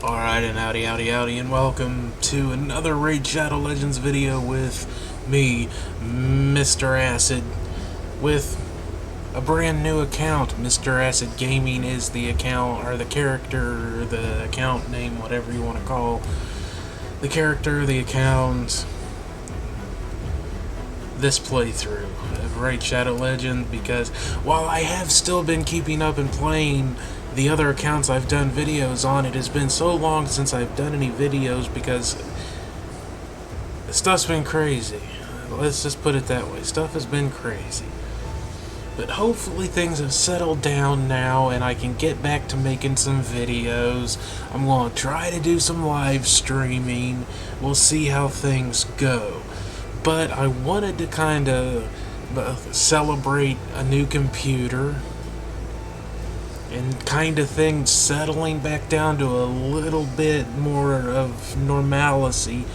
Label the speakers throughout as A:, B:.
A: Alright, and howdy, and welcome to another Raid Shadow Legends video with me, Mr. Acid, with a brand new account. Mr. Acid Gaming is the account, or the character, the account name, whatever you want to call the character, the account, this playthrough of Raid Shadow Legends, because while I have still been keeping up and playing the other accounts I've done videos on, it has been so long since I've done any videos because stuff's been crazy. Let's just put it that way. Stuff has been crazy. But hopefully things have settled down now and I can get back to making some videos. I'm going to try to do some live streaming. We'll see how things go. But I wanted to kind of celebrate a new computer and kind of things settling back down to a little bit more of normalcy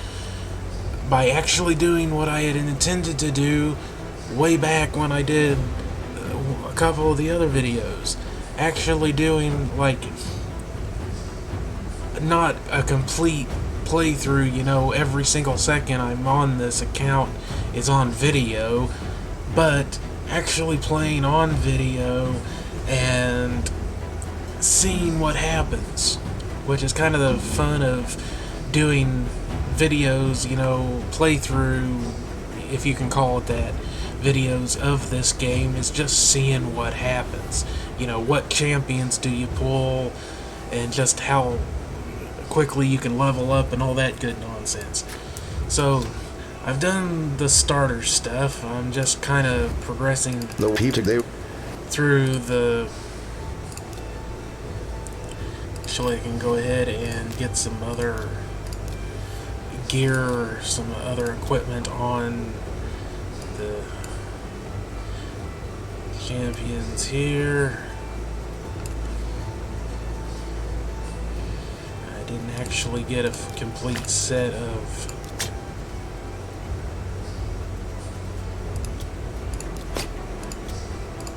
A: by actually doing what I had intended to do way back when I did a couple of the other videos. Actually doing, like, not a complete playthrough, you know, every single second I'm on this account is on video, but actually playing on video and seeing what happens, which is kind of the fun of doing videos, you know, playthrough, if you can call it that, videos of this game, is just seeing what happens. You know, what champions do you pull, and just how quickly you can level up and all that good nonsense. So I've done the starter stuff. I'm just kind of progressing through the... Actually, I can go ahead and get some other gear or some other equipment on the champions here. I didn't actually get a complete set of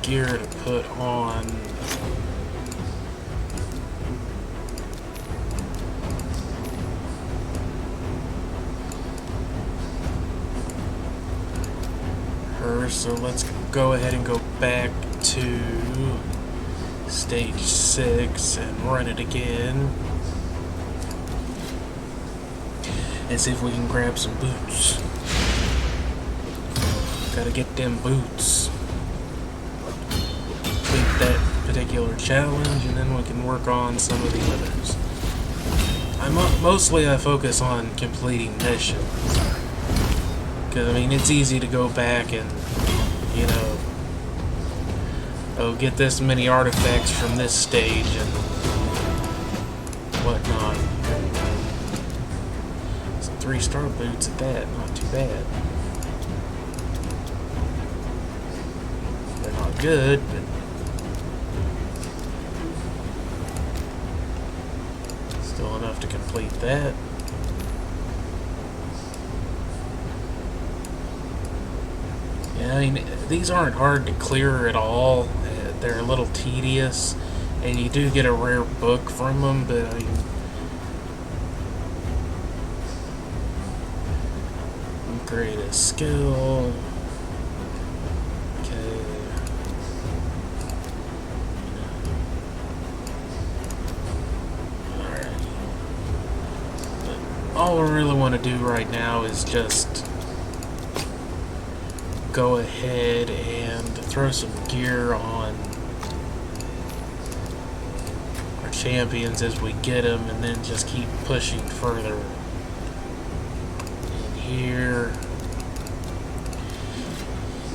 A: gear to put on. So let's go ahead and go back to stage 6 and run it again and see if we can grab some boots. Gotta get them boots, complete that particular challenge, and then we can work on some of the others. Mostly I focus on completing missions, because I mean, it's easy to go back and, you know, get this many artifacts from this stage and whatnot. Some 3-star boots at that, not too bad. They're not good, but still enough to complete that. Yeah, I mean, these aren't hard to clear at all. They're a little tedious, and you do get a rare book from them, but I mean, upgrade a skill. Okay. Alright. But all we really want to do right now is just go ahead and throw some gear on our champions as we get them, and then just keep pushing further in here.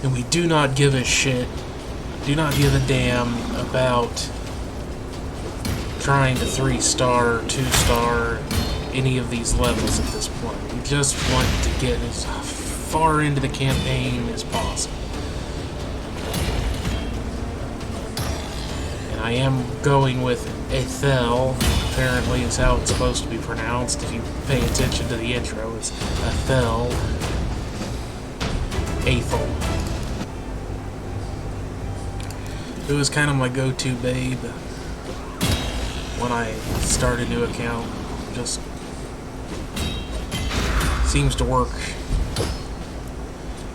A: And we do not give a shit, do not give a damn about trying to 3-star, 2-star any of these levels at this point. We just want to get as far into the campaign as possible. And I am going with Athel, apparently is how it's supposed to be pronounced. If you pay attention to the intro, it's Athel. Athel. It was kind of my go-to babe when I start a new account. just seems to work.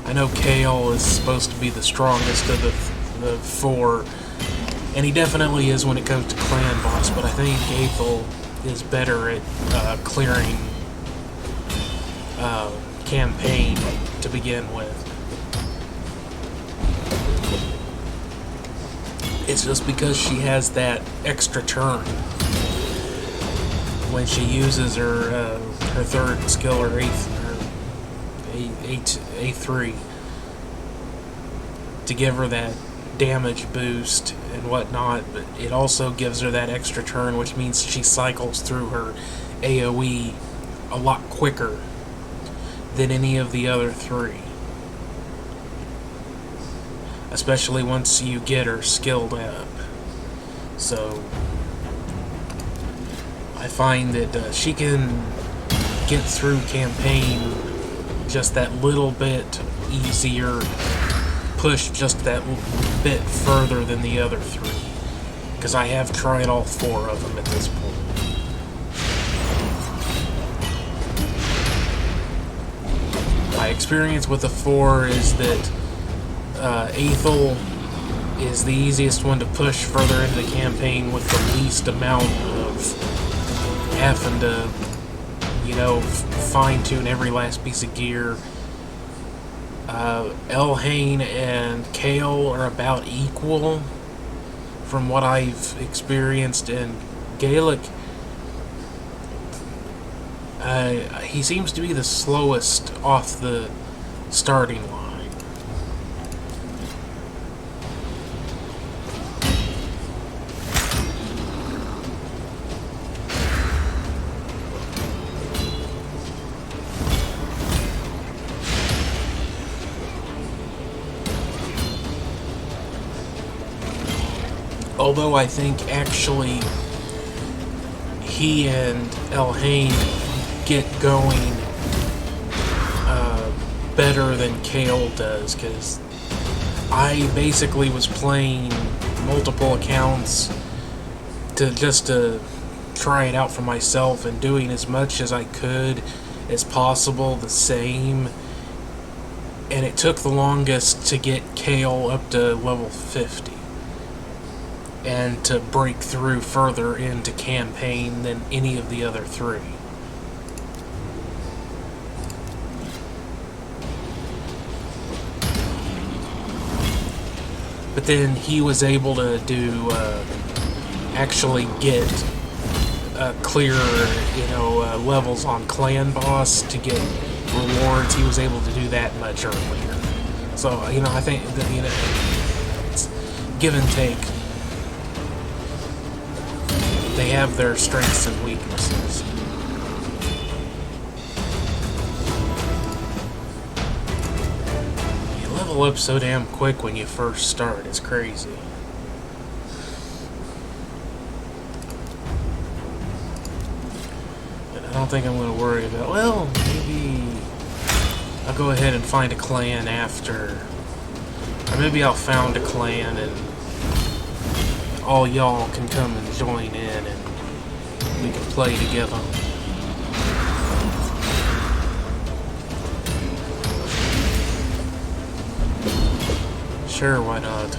A: I know Kale is supposed to be the strongest of the four, and he definitely is when it comes to clan boss, but I think Gaethel is better at clearing campaign to begin with. It's just because she has that extra turn when she uses her third skill, or A3, to give her that damage boost and whatnot, but it also gives her that extra turn, which means she cycles through her AoE a lot quicker than any of the other three. Especially once you get her skilled up. So I find that she can get through campaign just that little bit easier, push just that bit further than the other three, because I have tried all four of them at this point. My experience with the four is that Aethel is the easiest one to push further into the campaign with the least amount of having to, you know, fine-tune every last piece of gear. Elhain and Kale are about equal from what I've experienced, and Gaelic, he seems to be the slowest off the starting line. Although I think actually he and Elhain get going better than Kale does, because I basically was playing multiple accounts to try it out for myself and doing as much as I could as possible the same, and it took the longest to get Kale up to level 50 and to break through further into campaign than any of the other three. But then he was able to do, actually get clearer, levels on Clan Boss to get rewards. He was able to do that much earlier. So, I think that, it's give and take. They have their strengths and weaknesses. You level up so damn quick when you first start, it's crazy. But I don't think I'm going to worry about, well, maybe I'll go ahead and find a clan after. Or maybe I'll found a clan and all y'all can come and join in and we can play together. Sure, why not?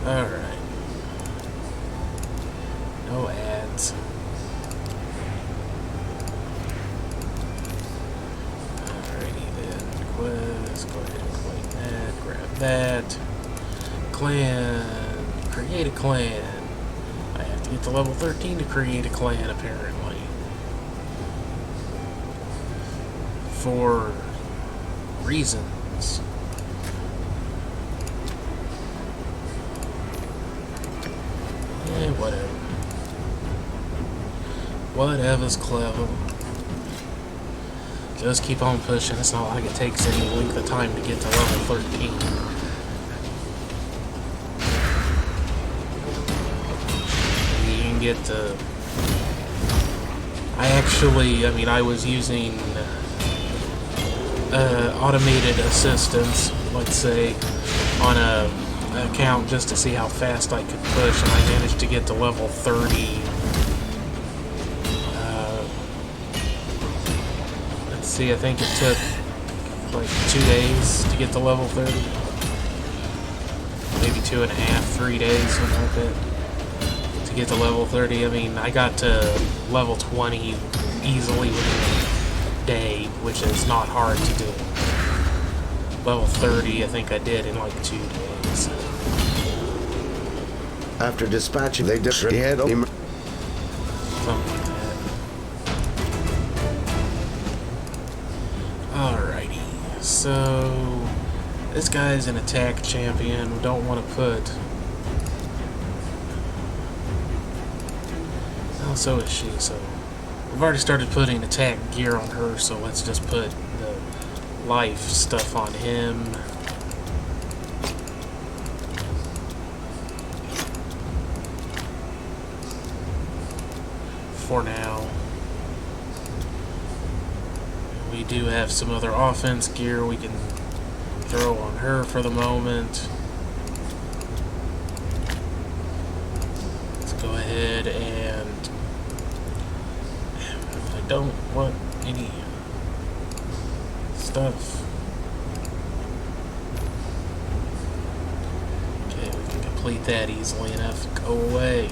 A: Alright. No ads. Let's go ahead and claim that, grab that. Clan, create a clan. I have to get to level 13 to create a clan, apparently. For reasons. Whatever. Whatever's clever. Just keep on pushing. It's not like it takes any length of time to get to level 13. You can get to... I was using automated assistance, let's say, on a account just to see how fast I could push, and I managed to get to level 30. Let's see, I think it took like 2 days to get to level 30. Maybe 2.5, 3 days, something like that, to get to level 30. I mean, I got to level 20 easily within a day, which is not hard to do. Level 30, I think I did in like 2 days.
B: After dispatching, they just had
A: something like that. Alrighty, so this guy's an attack champion. We don't want to put. Well, so is she. So we've already started putting attack gear on her. So let's just put the life stuff on him. For now. We do have some other offense gear we can throw on her for the moment. Let's go ahead and I don't want any stuff. Okay, we can complete that easily enough. Go away.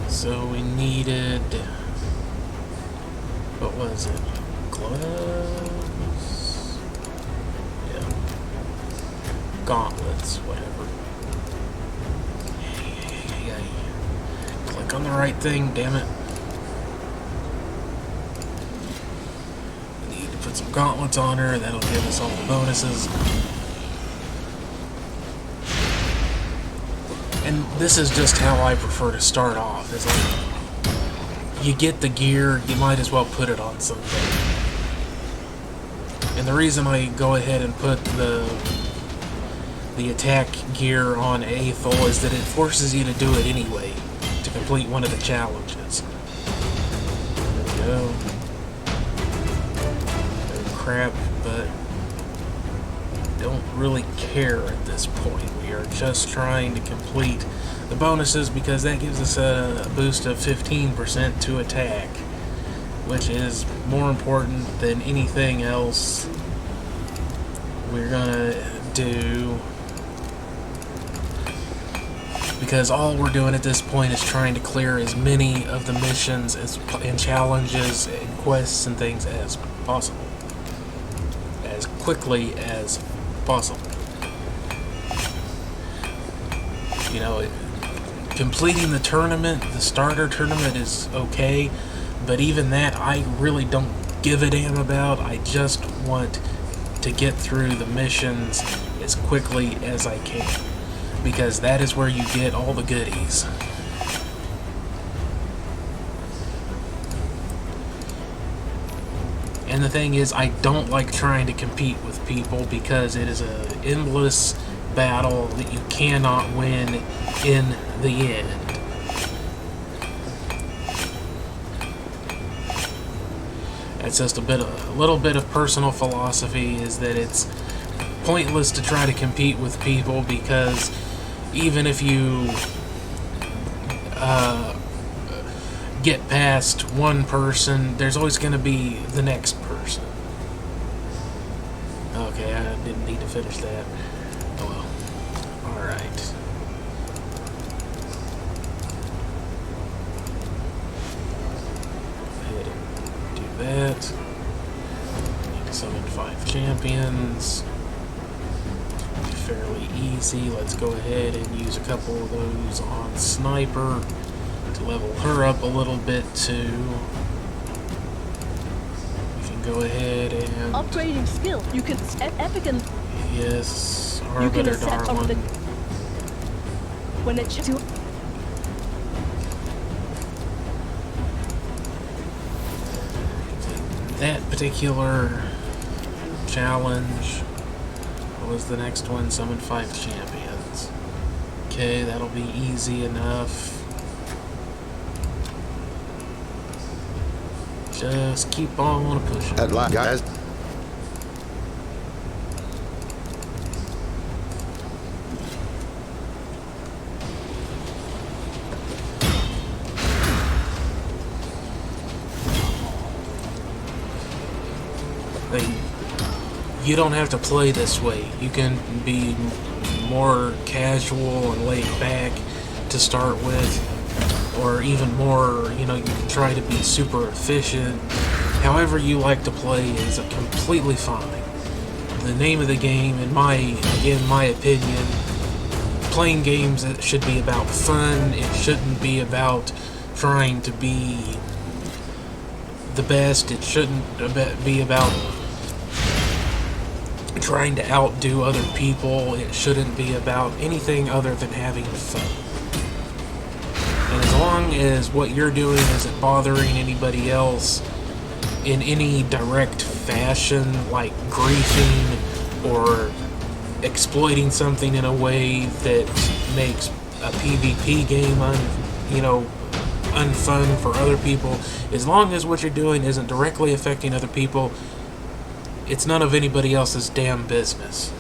A: So we needed, what was it? Gloves? Yeah. Gauntlets, whatever. Hey. Click on the right thing, damn it. We need to put some gauntlets on her, that'll give us all the bonuses. And this is just how I prefer to start off. It's like, you get the gear, you might as well put it on something. And the reason I go ahead and put the attack gear on Aethel is that it forces you to do it anyway, to complete one of the challenges. There we go. Crap, but don't really care at this point. We are just trying to complete the bonuses because that gives us a boost of 15% to attack, which is more important than anything else we're gonna do, because all we're doing at this point is trying to clear as many of the missions and challenges and quests and things as possible, as quickly as possible. You know, completing the tournament, the starter tournament, is okay, but even that I really don't give a damn about. I just want to get through the missions as quickly as I can, because that is where you get all the goodies. And the thing is, I don't like trying to compete with people because it is an endless battle that you cannot win in the end. That's just a little bit of personal philosophy, is that it's pointless to try to compete with people, because even if you get past one person, there's always going to be the next person. Okay, I didn't need to finish that. Oh well. Alright. Go ahead and do that. Need to summon 5 champions. Be fairly easy. Let's go ahead and use a couple of those on Sniper to level her up a little bit too. We can go ahead and
C: upgrading skill. You can set epic and
A: yes,
C: you can
A: Arbiter
C: set over the
A: Darwin.
C: when it to
A: That particular challenge. What was the next one? Summon 5 champions. Okay, that'll be easy enough. Just keep on pushing.
B: At last, guys.
A: You don't have to play this way. You can be more casual and laid back to start with, or even more, you know, you can try to be super efficient. However you like to play is completely fine. The name of the game, in my opinion, playing games, it should be about fun. It shouldn't be about trying to be the best. It shouldn't be about trying to outdo other people. It shouldn't be about anything other than having fun. And as long as what you're doing isn't bothering anybody else in any direct fashion, like griefing or exploiting something in a way that makes a PvP game unfun for other people, as long as what you're doing isn't directly affecting other people, it's none of anybody else's damn business.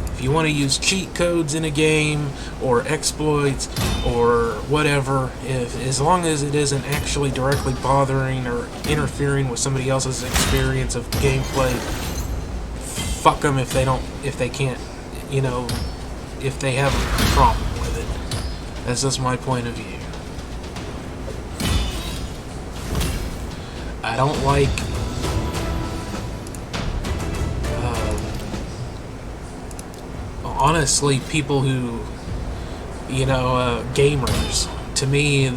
A: If you want to use cheat codes in a game, or exploits, or whatever, as long as it isn't actually directly bothering or interfering with somebody else's experience of gameplay, fuck them if they can't, if they have a problem with it. That's just my point of view. I don't like honestly, people who, gamers. To me,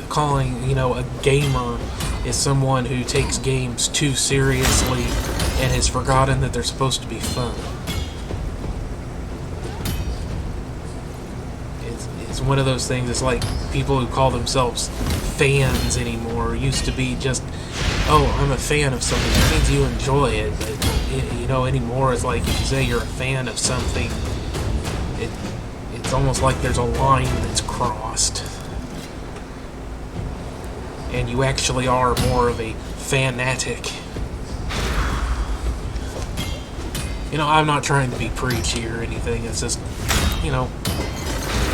A: calling a gamer is someone who takes games too seriously and has forgotten that they're supposed to be fun. It's one of those things. It's like people who call themselves fans anymore. Used to be just, oh, I'm a fan of something. That means you enjoy it. But anymore, it's like if you say you're a fan of something, it's almost like there's a line that's crossed. And you actually are more of a fanatic. I'm not trying to be preachy or anything. It's just,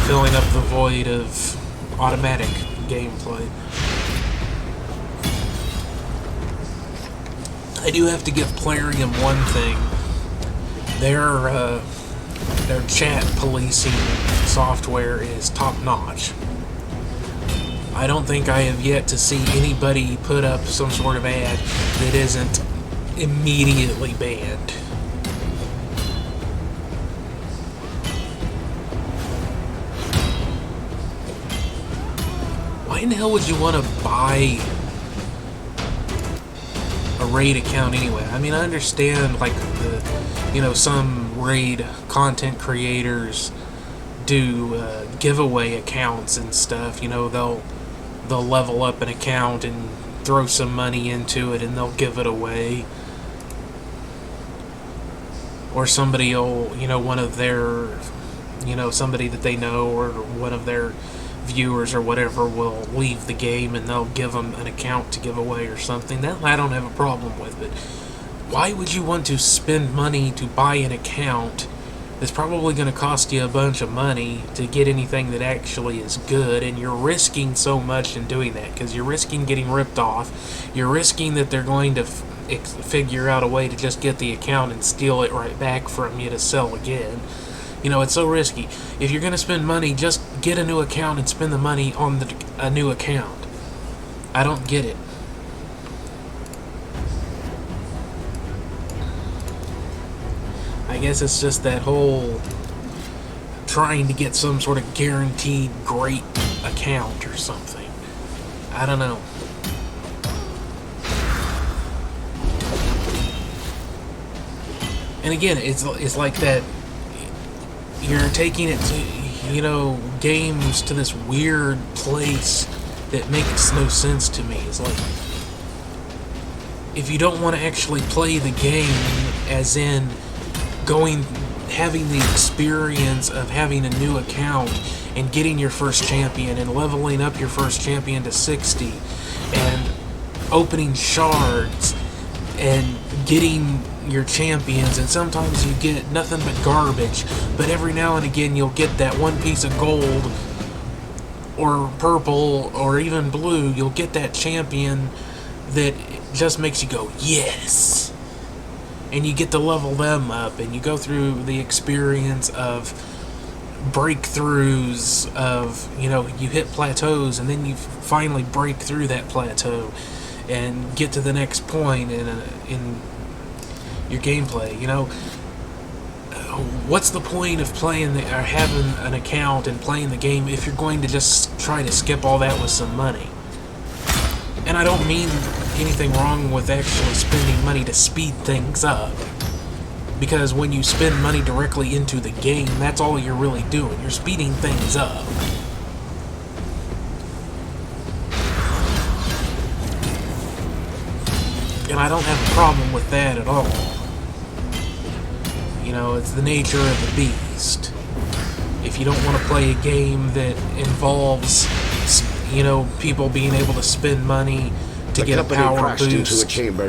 A: filling up the void of automatic gameplay. I do have to give Plarium one thing. Their chat policing software is top-notch. I don't think I have yet to see anybody put up some sort of ad that isn't immediately banned. Why in the hell would you want to buy a raid account anyway? I mean, I understand, like, some raid content creators do giveaway accounts and stuff. They'll level up an account and throw some money into it and they'll give it away. Or somebody will, one of their, somebody that they know or one of their viewers or whatever will leave the game and they'll give them an account to give away or something. That I don't have a problem with, but why would you want to spend money to buy an account that's probably going to cost you a bunch of money to get anything that actually is good, and you're risking so much in doing that, because you're risking getting ripped off, you're risking that they're going to figure out a way to just get the account and steal it right back from you to sell again. It's so risky. If you're going to spend money, just get a new account and spend the money on a new account. I don't get it. I guess it's just that whole trying to get some sort of guaranteed great account or something. I don't know. And again, it's like that. You're taking it to, games to this weird place that makes no sense to me. It's like, if you don't want to actually play the game, as in having the experience of having a new account and getting your first champion and leveling up your first champion to 60 and opening shards and getting your champions, and sometimes you get nothing but garbage, but every now and again you'll get that one piece of gold or purple or even blue. You'll get that champion that just makes you go, yes! And you get to level them up, and you go through the experience of breakthroughs of, you know, you hit plateaus and then you finally break through that plateau and get to the next point in your gameplay. You know, what's the point of playing or having an account and playing the game if you're going to just try to skip all that with some money? And I don't mean anything wrong with actually spending money to speed things up, because when you spend money directly into the game, that's all you're really doing. You're speeding things up. And I don't have a problem with that at all. You know, it's the nature of the beast. If you don't want to play a game that involves, you know, people being able to spend money to get a power boost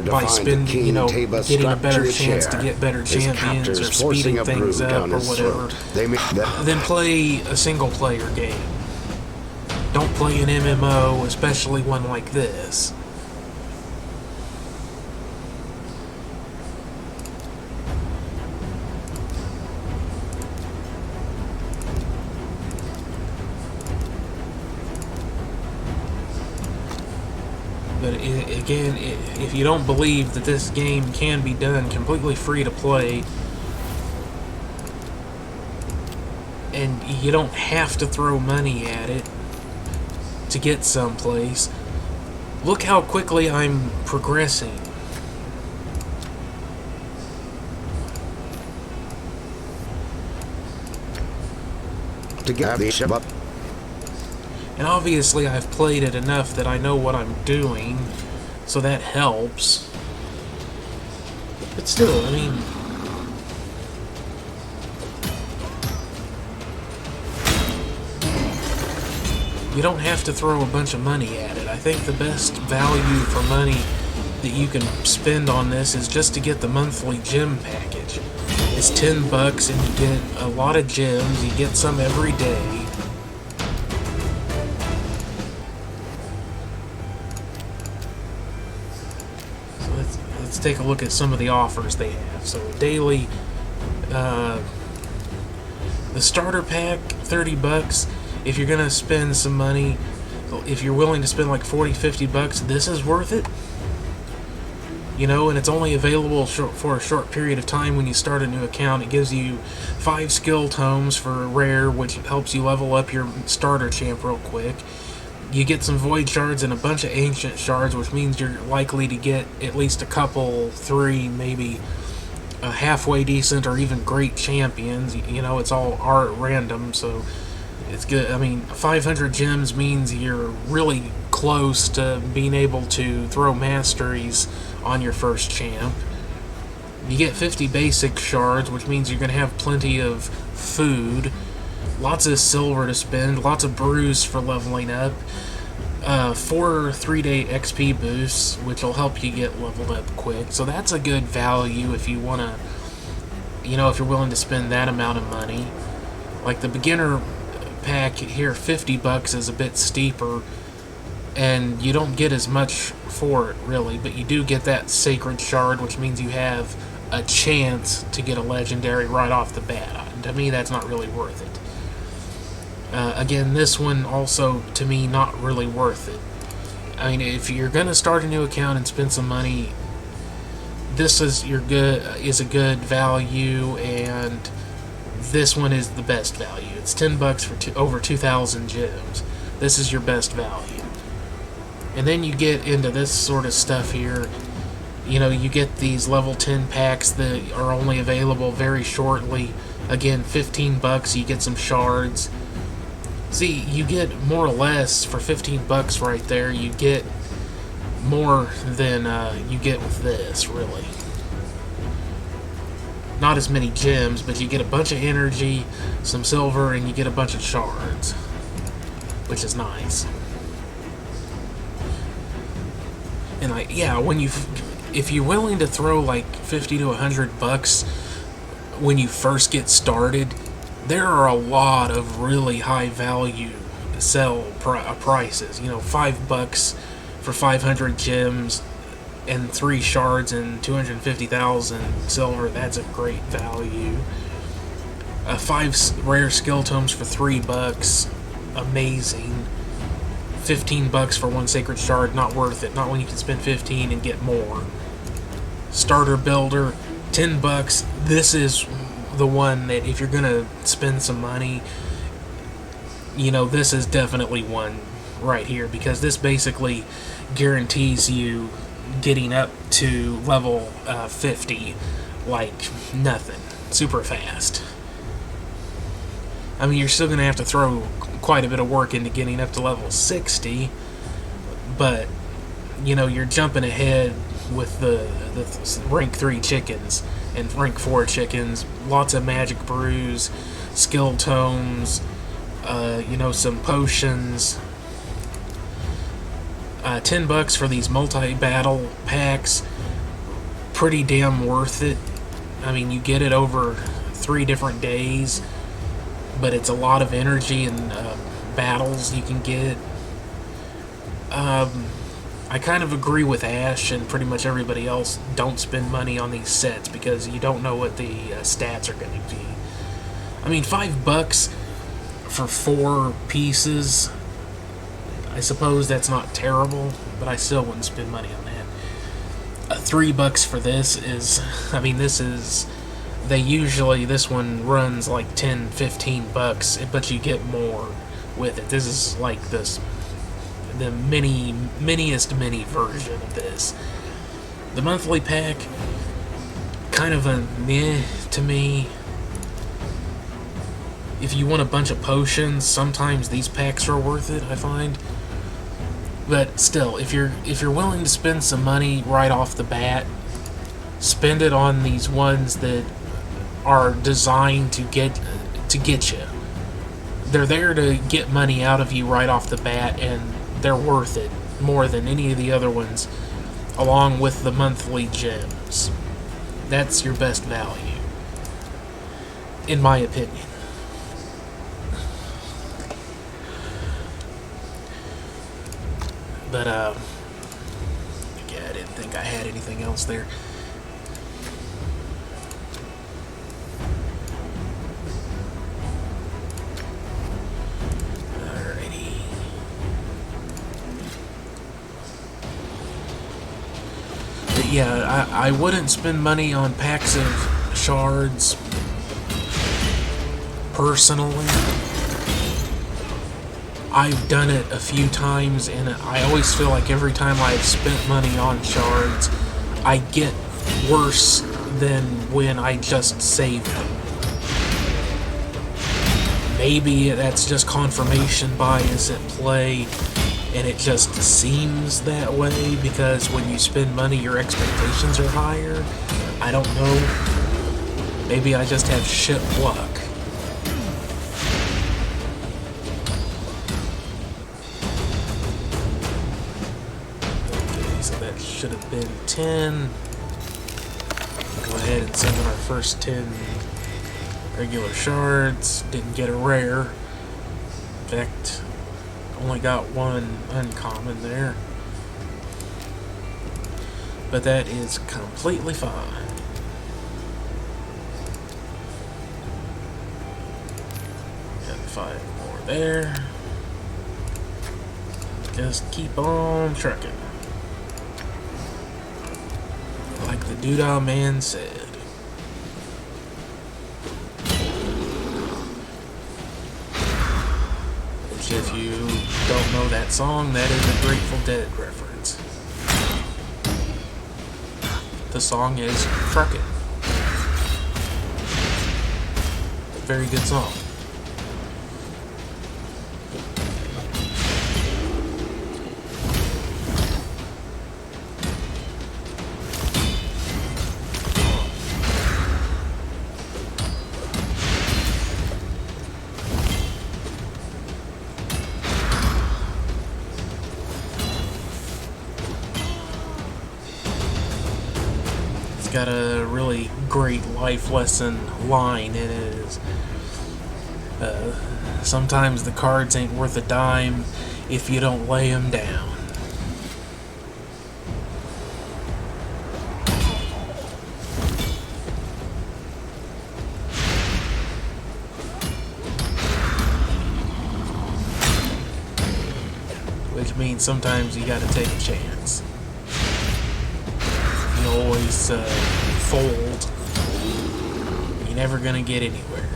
A: by spending, you know, getting a better chance to get better champions or speeding things up or whatever, then play a single player game. Don't play an MMO, especially one like this. But again, if you don't believe that this game can be done completely free to play, and you don't have to throw money at it to get someplace, look how quickly I'm progressing.
B: To get the ship up.
A: And obviously I've played it enough that I know what I'm doing, so that helps. But still, I mean, you don't have to throw a bunch of money at it. I think the best value for money that you can spend on this is just to get the monthly gem package. It's $10 and you get a lot of gems, you get some every day. Let's take a look at some of the offers they have. So daily, the starter pack, $30. If you're gonna spend some money, if you're willing to spend like $40-50, this is worth it. You know, and it's only available for a short period of time when you start a new account. It gives you 5 skill tomes for rare, which helps you level up your starter champ real quick. You get some void shards and a bunch of ancient shards, which means you're likely to get at least a couple, 3, maybe halfway decent or even great champions. You know, it's all art random, so it's good. I mean, 500 gems means you're really close to being able to throw masteries on your first champ. You get 50 basic shards, which means you're going to have plenty of food. Lots of silver to spend, lots of brews for leveling up, 4 3-day XP boosts, which will help you get leveled up quick. So that's a good value if you want to, you know, if you're willing to spend that amount of money. Like the beginner pack here, $50 is a bit steeper, and you don't get as much for it really, but you do get that sacred shard, which means you have a chance to get a legendary right off the bat. To me, that's not really worth it. Again, this one also, to me, not really worth it. I mean, if you're gonna start a new account and spend some money, this is a good value, and this one is the best value. It's $10 for over 2,000 gems. This is your best value. And then you get into this sort of stuff here. You know, you get these level 10 packs that are only available very shortly. Again, $15, you get some shards. See, you get more or less for $15 right there. You get more than you get with this, really. Not as many gems, but you get a bunch of energy, some silver, and you get a bunch of shards, which is nice. And like, yeah, if you're willing to throw like 50 to $100 when you first get started, there are a lot of really high value prices. You know, $5 for 500 gems and 3 shards and 250,000 silver. That's a great value. 5 rare skill tomes for $3, amazing. $15 for 1 sacred shard, not worth it. Not when you can spend 15 and get more. Starter builder, $10. This is the one that if you're gonna spend some money, you know, this is definitely one right here, because this basically guarantees you getting up to level 50 like nothing, super fast. I mean, you're still gonna have to throw quite a bit of work into getting up to level 60, but you know, you're jumping ahead with the rank 3 chickens and rank 4 chickens. Lots of magic brews, skill tomes, you know, some potions. $10 for these multi-battle packs, pretty damn worth it. I mean, you get it over 3 different days, but it's a lot of energy and battles you can get. I kind of agree with Ash and pretty much everybody else. Don't spend money on these sets because you don't know what the stats are going to be. I mean, $5 for 4 pieces, I suppose that's not terrible, but I still wouldn't spend money on that. $3 for this is, I mean, this is, this one runs like $10-15, but you get more with it. This is like the miniest mini version of this. The monthly pack, kind of a meh to me. If you want a bunch of potions, sometimes these packs are worth it, I find. But still, if you're willing to spend some money right off the bat, spend it on these ones that are designed to get you. They're there to get money out of you right off the bat, and they're worth it more than any of the other ones, along with the monthly gems. That's your best value, in my opinion. But, yeah, I didn't think I had anything else there. Alrighty. But yeah, I wouldn't spend money on packs of shards, personally. I've done it a few times, and I always feel like every time I've spent money on shards, I get worse than when I just saved them. Maybe that's just confirmation bias at play, and it just seems that way because when you spend money, your expectations are higher. I don't know. Maybe I just have shit luck. Should have been 10. Go ahead and send in our first 10 regular shards. Didn't get a rare. In fact, only got 1 uncommon there. But that is completely fine. Got 5 more there. Just keep on trucking. Like the Doodah Man said. Which, if you don't know that song, that is a Grateful Dead reference. The song is Truckin'. Very good song. got a really great life lesson line in it. Is sometimes the cards ain't worth a dime if you don't lay them down. Which means sometimes you gotta take a chance. You always fold. You're never gonna get anywhere.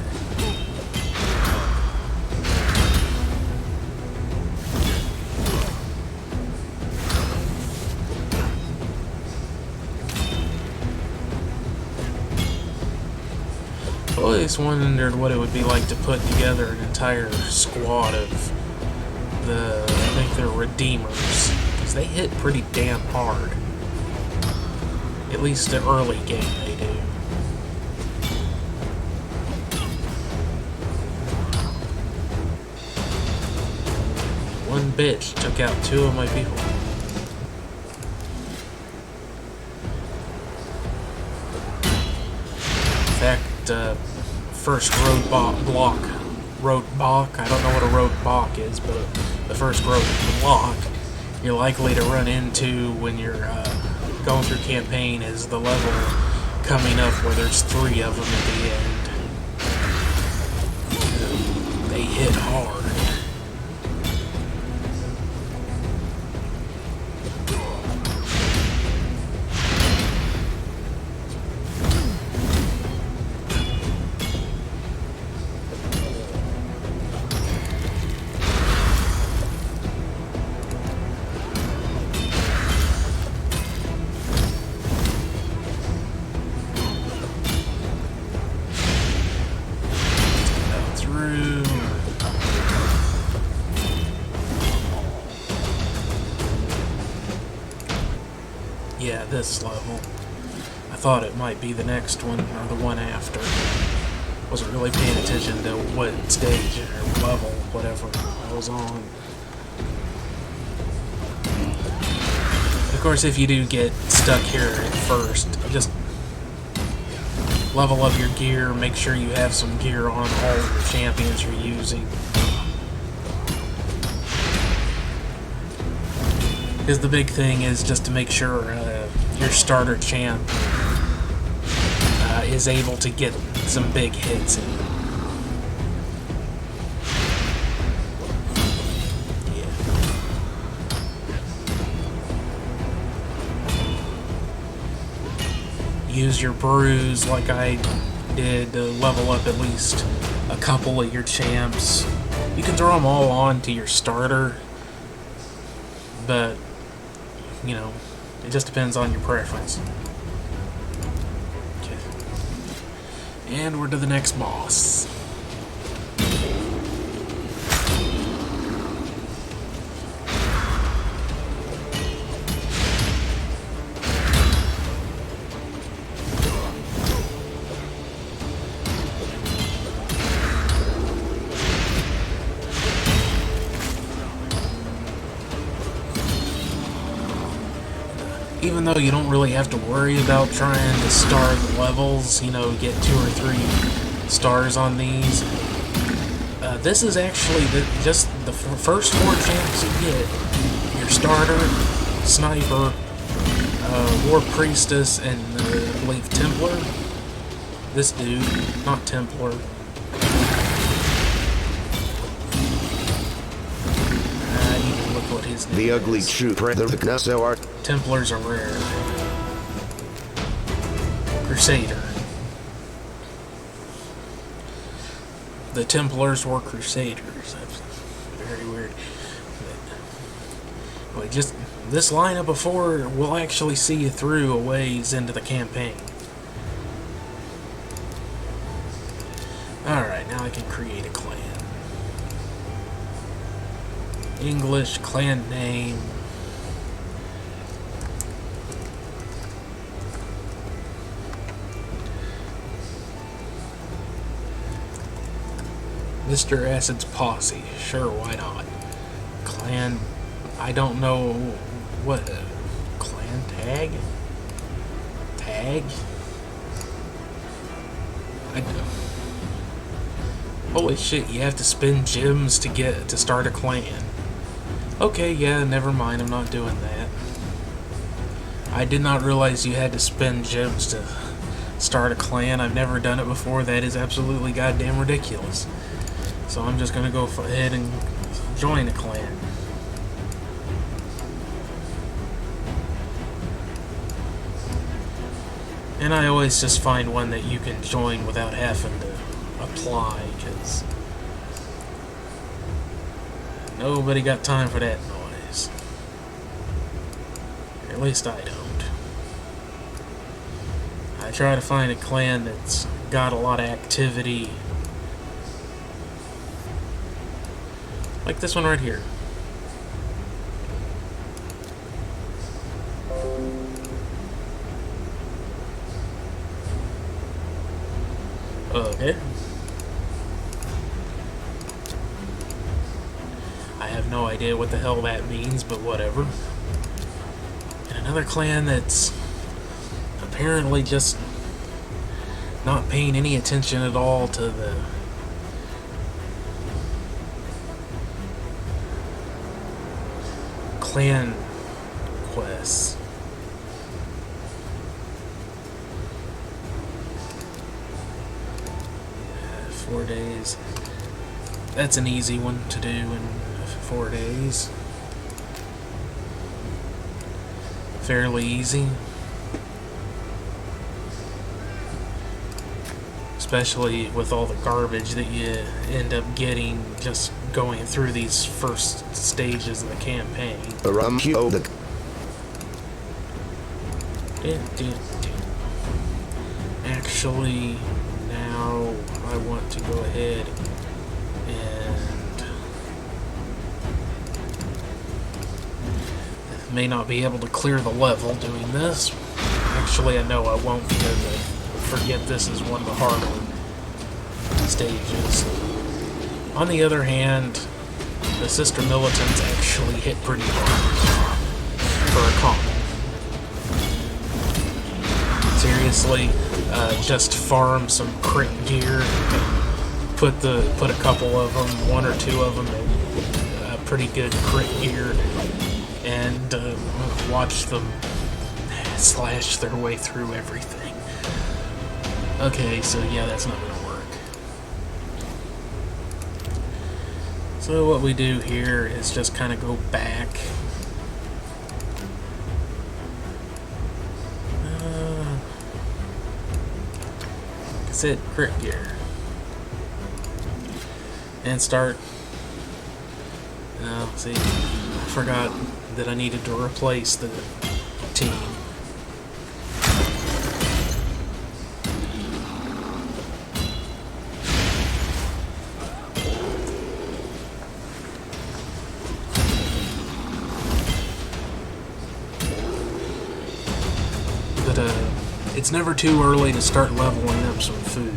A: I always wondered what it would be like to put together an entire squad of I think they're Redeemers, because they hit pretty damn hard. At least the early game they do. One bitch took out 2 of my people. In fact, first roadblock, I don't know what a roadblock is, but the first roadblock you're likely to run into when you're going through campaign is the level coming up where there's 3 of them at the end. They hit hard. Yeah, this level. I thought it might be the next one, or the one after. Wasn't really paying attention to what stage or level, whatever I was on. Of course, if you do get stuck here at first, just level up your gear, make sure you have some gear on all of your champions you're using. Because the big thing is just to make sure your starter champ is able to get some big hits in. Yeah. Use your brews like I did to level up at least a couple of your champs. You can throw them all on to your starter, but you know, it just depends on your preference. Okay. And we're to the next boss. Even though you don't really have to worry about trying to star the levels, you know, get 2 or 3 stars on these, this is actually just the first 4 champs you get. Your starter, sniper, war priestess, and I believe Templar. This dude, not Templar. I need to look what his name
B: The
A: is.
B: ugly trooper, the Knasso art.
A: Templars are rare. Crusader. The Templars were Crusaders. That's very weird. But just this lineup of 4 will actually see you through a ways into the campaign. Alright, now I can create a clan. English clan name. Mr. Acid's Posse. Sure, why not? Clan... I don't know... What? Clan tag? Tag? lag? Holy shit, you have to spend gems to start a clan. Okay, yeah, never mind, I'm not doing that. I did not realize you had to spend gems to start a clan. I've never done it before. That is absolutely goddamn ridiculous. So I'm just gonna go ahead and join a clan. And I always just find one that you can join without having to apply, because nobody got time for that noise. Or at least I don't. I try to find a clan that's got a lot of activity. Like this one right here. Okay. I have no idea what the hell that means, but whatever. And another clan that's apparently just not paying any attention at all to the clan quests. Uh, 4 days. That's an easy one to do in 4 days. Fairly easy. Especially with all the garbage that you end up getting just going through these first stages of the campaign. Actually, now I want to go ahead and may not be able to clear the level doing this. Actually, I know I won't, because I forget this is one of the harder stages. On the other hand, the Sister Militants actually hit pretty hard for a common. Seriously, just farm some crit gear, put a couple of them, 1 or 2 of them in pretty good crit gear, and watch them slash their way through everything. Okay, so yeah, that's not gonna work. So what we do here is just kind of go back. That's it, crit gear. And start. See, I forgot that I needed to replace the team. It's never too early to start leveling up some food.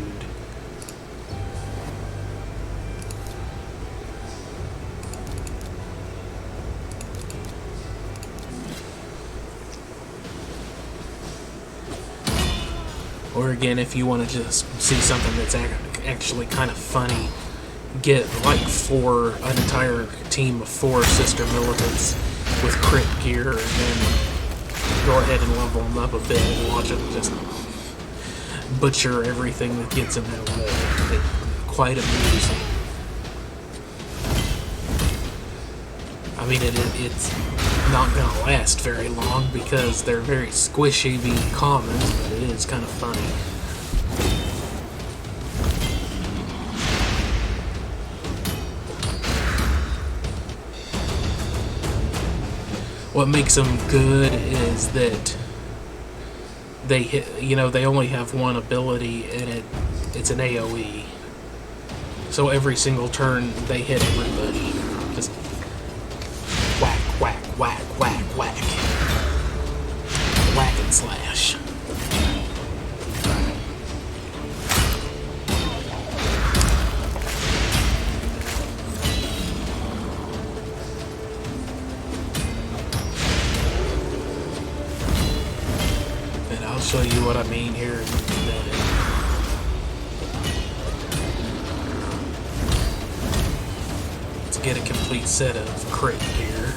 A: Or again, if you want to just see something that's actually kind of funny, get like an entire team of 4 Sister Militants with crit gear, and then go ahead and level them up a bit and watch them just butcher everything that gets in their way. It's quite amusing. I mean, it's not going to last very long because they're very squishy being commons, but it is kind of funny. What makes them good is that they hit, they only have one ability, and it's an AoE. So every single turn they hit everybody. Just whack, whack, whack, whack, whack. Whack and slash. show you what I mean here in a minute. Let's get a complete set of crit here.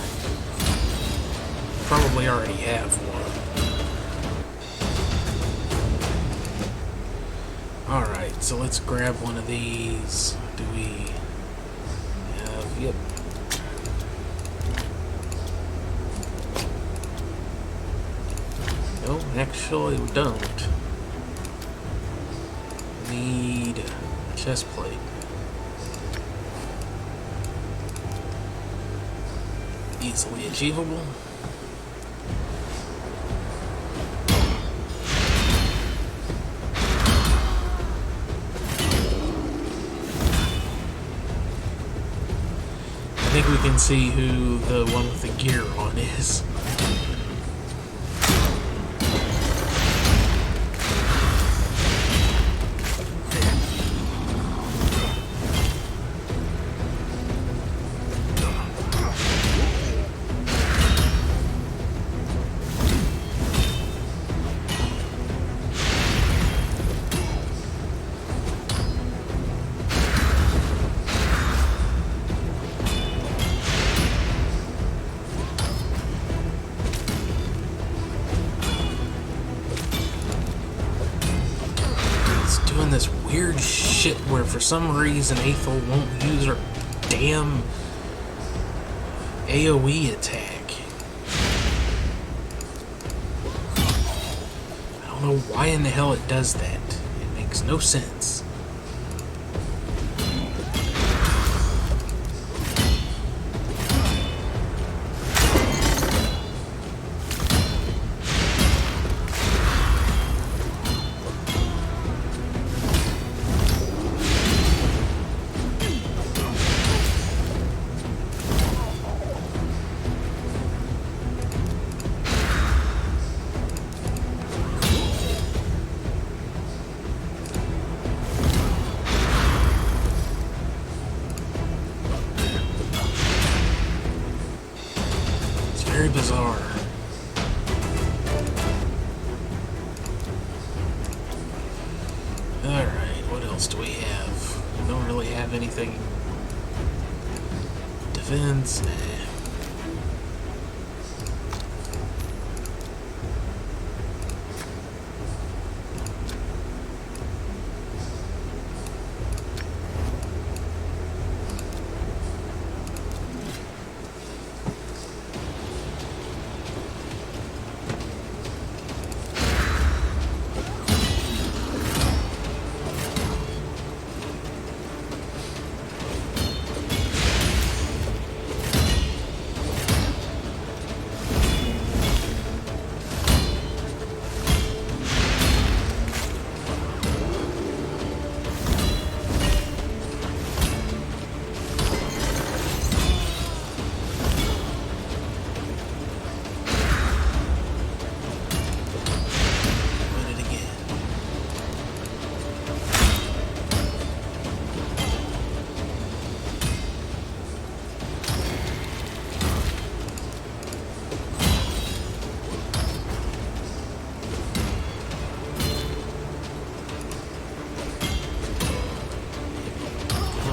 A: Probably already have one. Alright, so let's grab one of these. Do we have... Yep. No, actually we don't. Need a chest plate. Easily achievable. I think we can see who the one with the gear on is. This weird shit where for some reason Aethel won't use her damn AoE attack. I don't know why in the hell it does that. It makes no sense. Very bizarre. Alright, what else do we have? We don't really have anything. Defense? Nah.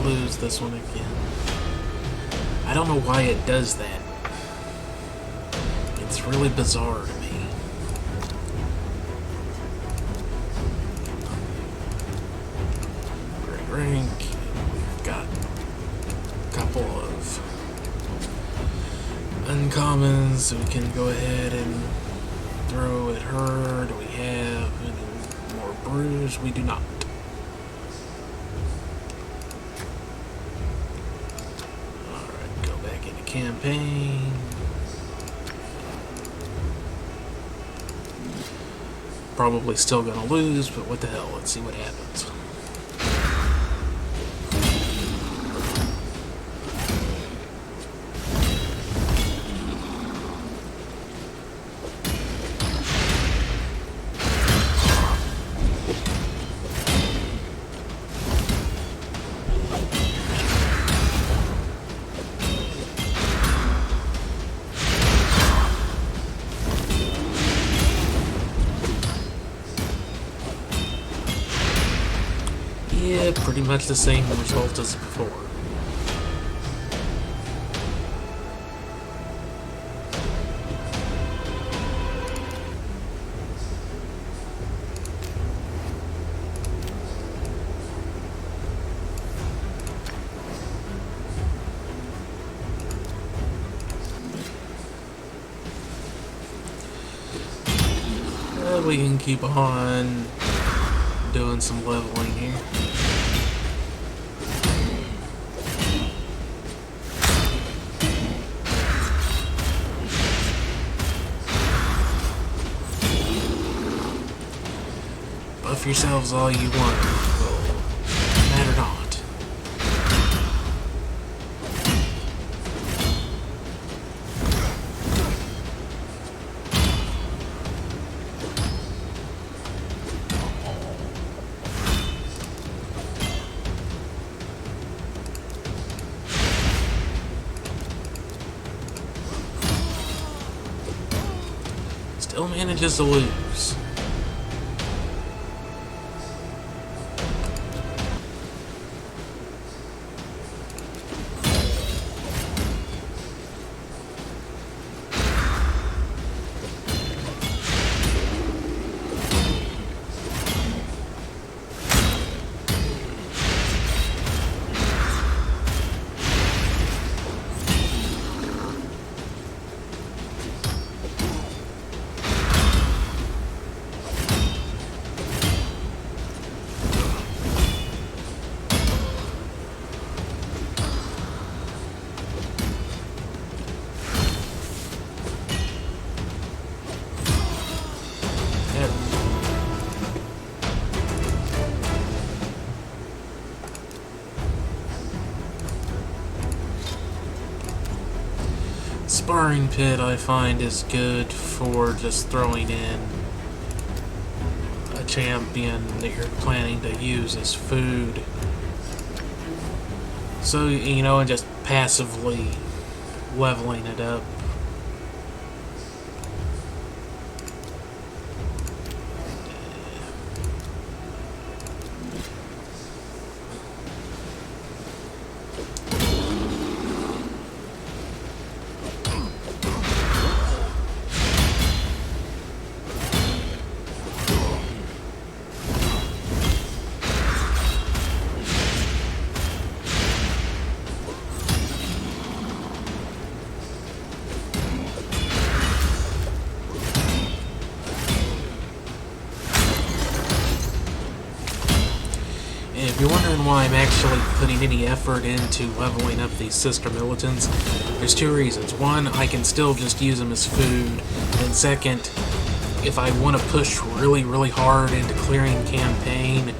A: Lose this one again. I don't know why it does that. It's really bizarre to me. Great rank. We've got a couple of uncommons, so we can go ahead and throw at her. Do we have any more brews? We do not. Campaign. Probably still gonna lose, but what the hell, let's see what happens. Yeah, pretty much the same result as before. We can keep on doing some leveling here. Buff yourselves all you want. Will matter not. Still manages to lose. Sparring pit I find is good for just throwing in a champion that you're planning to use as food. So, you know, and just passively leveling it up. If you're wondering why I'm actually putting any effort into leveling up these sister militants, there's two reasons. One, I can still just use them as food, and second, if I want to push really, really hard into clearing campaign,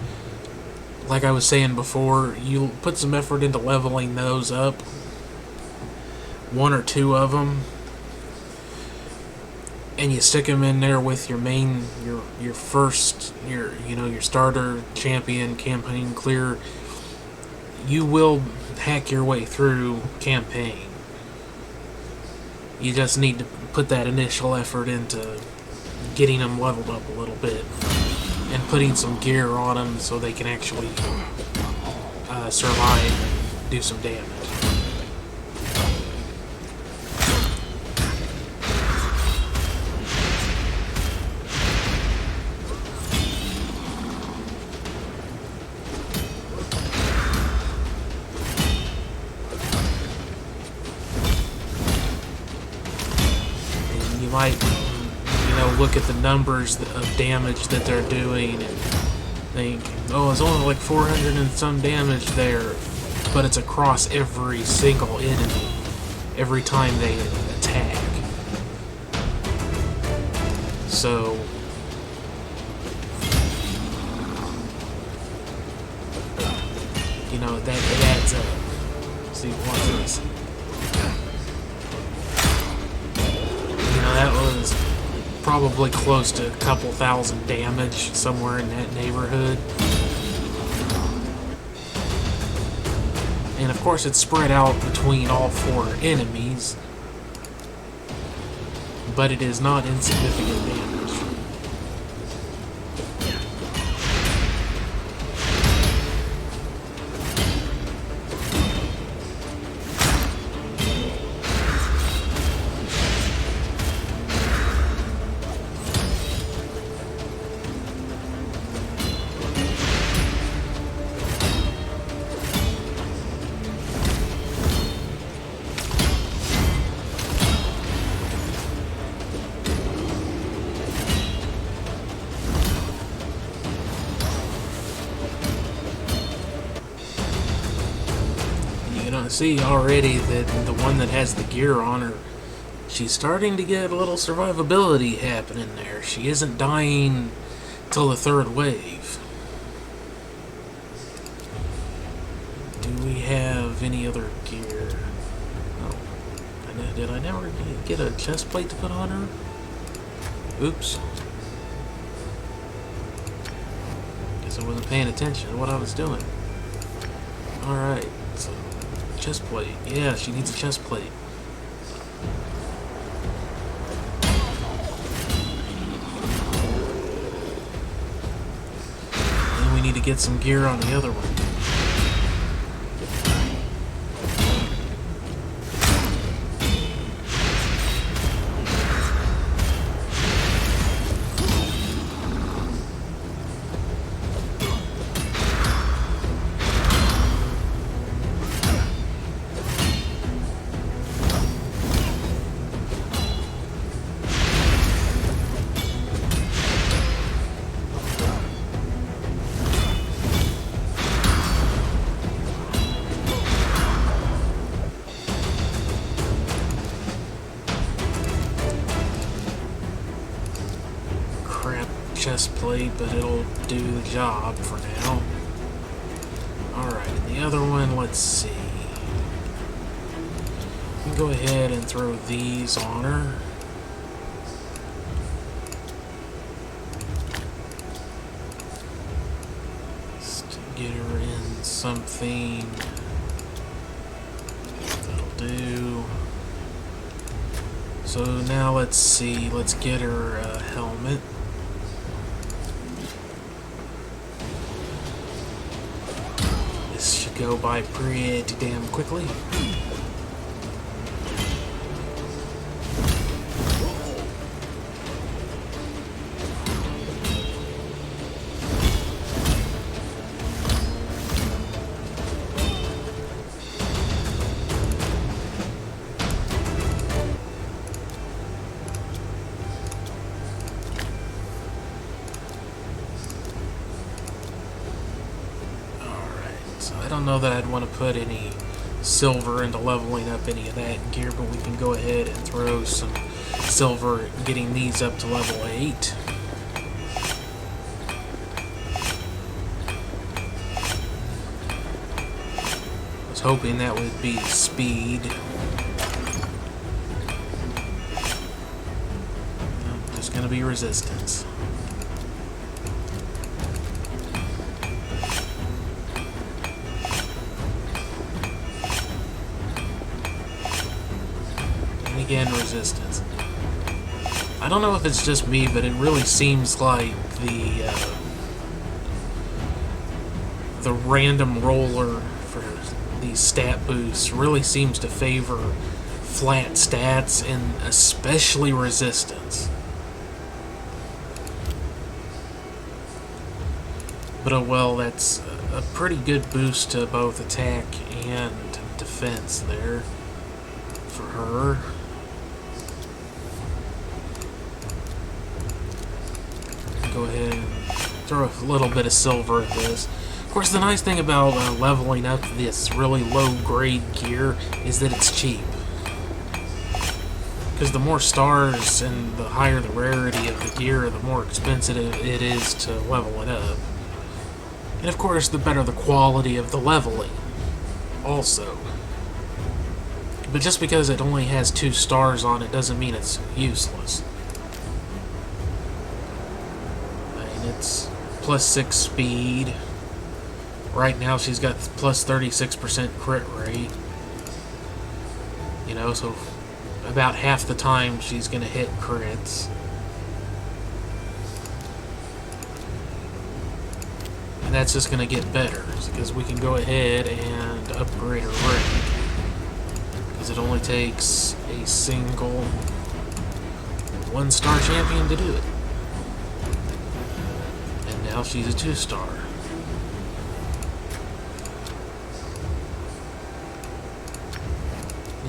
A: like I was saying before, you put some effort into leveling those up, one or two of them, and you stick them in there with your main, your first, your starter champion campaign clear, you will hack your way through campaign. You just need to put that initial effort into getting them leveled up a little bit and putting some gear on them so they can actually survive and do some damage. Might, look at the numbers of damage that they're doing and think, oh, it's only like 400 and some damage there, but it's across every single enemy every time they attack. So that it adds up. See, watch this. That was probably close to a couple thousand damage, somewhere in that neighborhood. And of course it's spread out between all four enemies, but it is not insignificant damage. see already that the one that has the gear on her, she's starting to get a little survivability happening there. She isn't dying till the third wave. Do we have any other gear? Oh. Did I never get a chest plate to put on her? Oops. Guess I wasn't paying attention to what I was doing. Alright, so chest plate. Yeah, she needs a chest plate. And we need to get some gear on the other one. Chest plate, but it'll do the job for now. Alright, the other one, let's see. We can go ahead and throw these on her. Just to get her in something that'll do. So now let's see, let's get her a helmet. Go by pretty damn quickly. I don't know that I'd want to put any silver into leveling up any of that gear, but we can go ahead and throw some silver getting these up to level 8. I was hoping that would be speed. No, just going to be resistance. Again, resistance. I don't know if it's just me, but it really seems like the random roller for these stat boosts really seems to favor flat stats and especially resistance. But oh well, that's a pretty good boost to both attack and defense there for her. Go ahead and throw a little bit of silver at this. Of course, the nice thing about leveling up this really low-grade gear is that it's cheap. Because the more stars and the higher the rarity of the gear, the more expensive it is to level it up. And of course, the better the quality of the leveling also. But just because it only has 2 stars on it doesn't mean it's useless. It's plus 6 speed. Right now she's got plus 36% crit rate. You know, so about half the time she's going to hit crits. And that's just going to get better, because we can go ahead and upgrade her rank. Because it only takes a single 1-star champion to do it. Now she's a 2-star.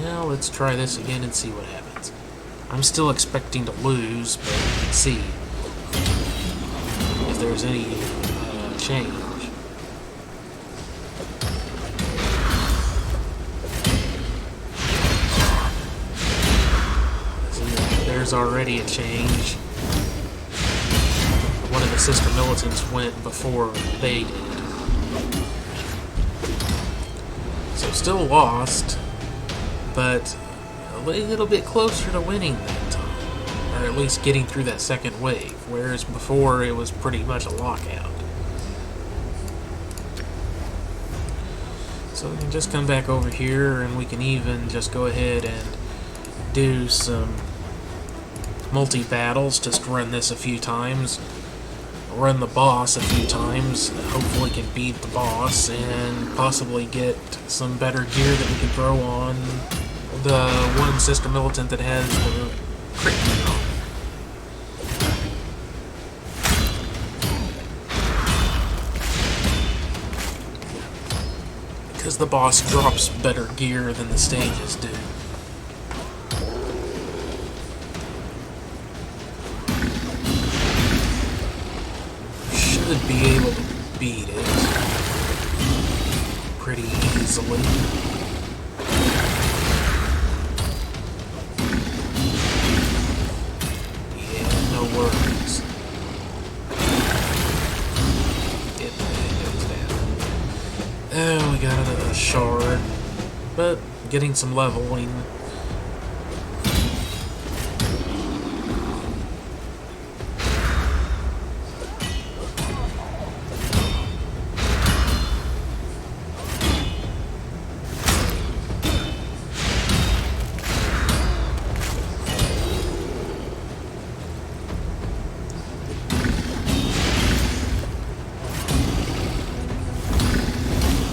A: Now let's try this again and see what happens. I'm still expecting to lose, but let's see if there's any change. was already a change. One of the sister militants went before they did. So still lost, but a little bit closer to winning that time. Or at least getting through that second wave, whereas before it was pretty much a lockout. So we can just come back over here and we can even just go ahead and do some multi-battles, just run this a few times. Run the boss a few times, hopefully can beat the boss and possibly get some better gear that we can throw on the one sister militant that has the crit on. Because the boss drops better gear than the stages do. Should be able to beat it pretty easily. Yeah, no worries. It goes down. Oh, we got a shard, but getting some leveling.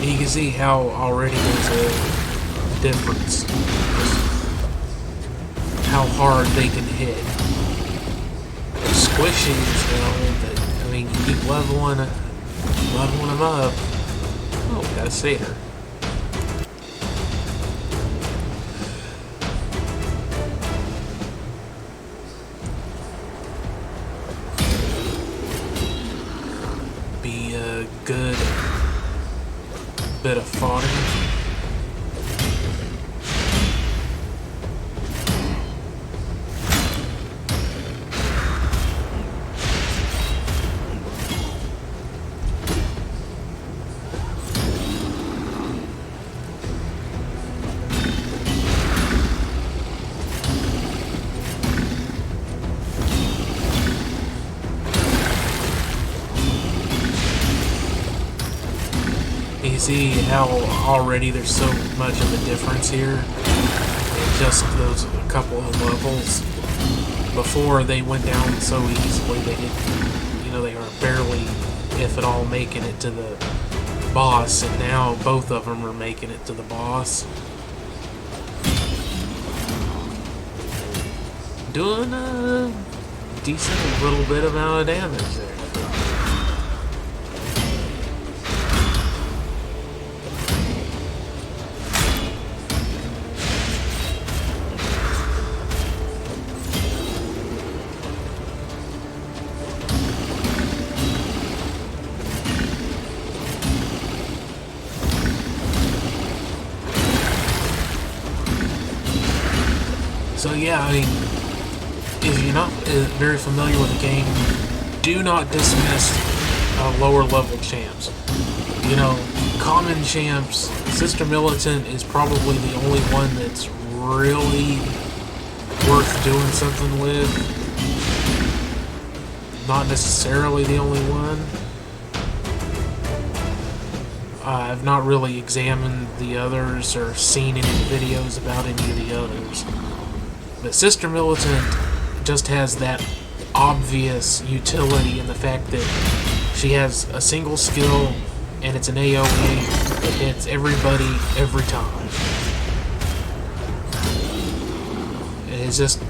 A: You can see how already there's a difference. How hard they can hit. They're squishy as hell, but I mean, you keep leveling them up. Oh, we got a satyr. Be a good bit of fodder. You see how already there's so much of a difference here in just those couple of levels. Before they went down so easily, they didn't, you know, they were barely, if at all, making it to the boss, and now both of them are making it to the boss. Doing a decent little bit amount of damage there. So yeah, I mean, if you're not very familiar with the game, do not dismiss lower level champs. You know, common champs, Sister Militant is probably the only one that's really worth doing something with. Not necessarily the only one. I've not really examined the others or seen any videos about any of the others. But Sister Militant just has that obvious utility in the fact that she has a single skill and it's an AoE that hits everybody every time. It's just,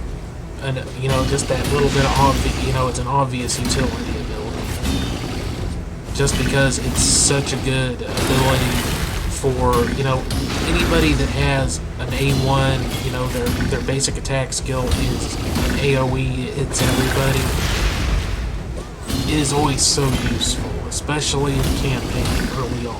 A: you know, just that little bit of obvious, you know, it's an obvious utility ability. Just because it's such a good ability for, you know, anybody that has an A1, you know, their basic attack skill is an AoE, it hits everybody. It is always so useful, especially in campaign early on.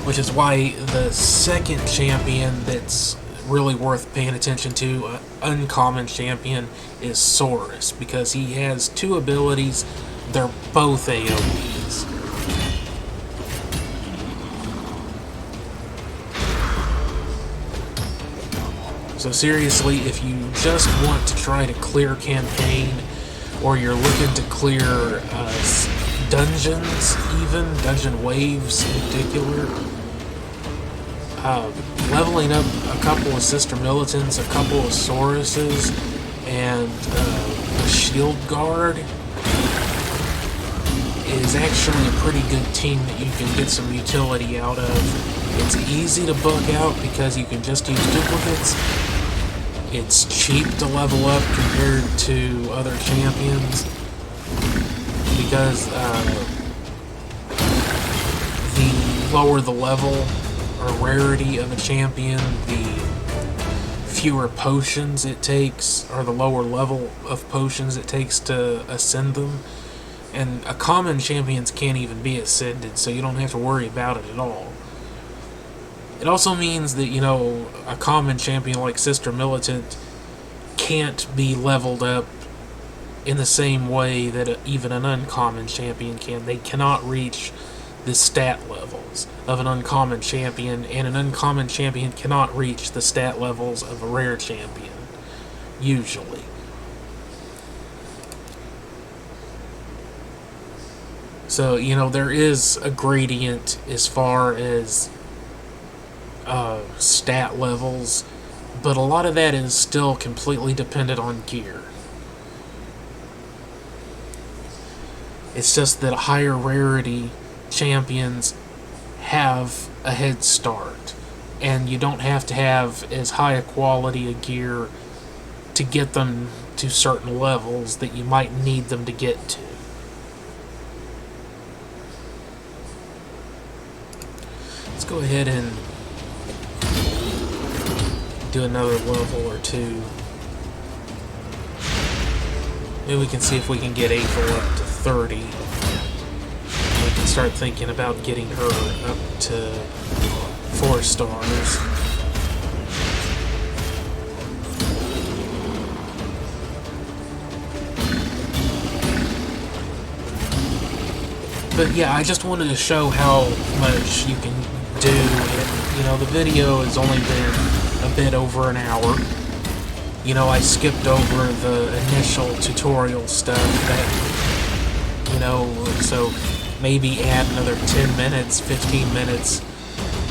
A: Which is why the second champion that's really worth paying attention to, uncommon champion, is Saurus, because he has two abilities. They're both AoEs. So seriously, if you just want to try to clear campaign, or you're looking to clear dungeons, even dungeon waves in particular, leveling up a couple of Sister Militants, a couple of Sauruses, and a Shield Guard is actually a pretty good team that you can get some utility out of. It's easy to book out because you can just use duplicates. It's cheap to level up compared to other champions because the lower the level or rarity of a champion, the fewer potions it takes, or the lower level of potions it takes to ascend them. And a common champions can't even be ascended, so you don't have to worry about it at all. It also means that, you know, a common champion like Sister Militant can't be leveled up in the same way that even an uncommon champion can. They cannot reach the stat levels of an uncommon champion, and an uncommon champion cannot reach the stat levels of a rare champion, usually. So, you know, there is a gradient as far as stat levels, but a lot of that is still completely dependent on gear. It's just that higher rarity champions have a head start, and you don't have to have as high a quality of gear to get them to certain levels that you might need them to get to. Let's go ahead and do another level or two. Maybe we can see if we can get April up to 30. We can start thinking about getting her up to 4 stars. But yeah, I just wanted to show how much you can do. And, you know, the video has only been a bit over an hour. You know, I skipped over the initial tutorial stuff that, you know, so maybe add another 10 minutes, 15 minutes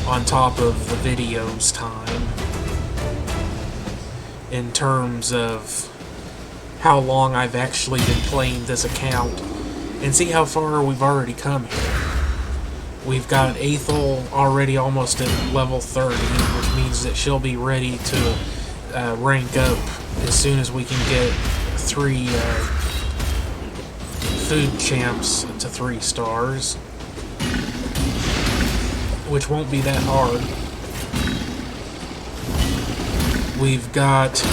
A: on top of the video's time in terms of how long I've actually been playing this account, and see how far we've already come here. We've got Aethel already almost at level 30, which means that she'll be ready to rank up as soon as we can get 3 food champs to 3 stars, which won't be that hard. We've got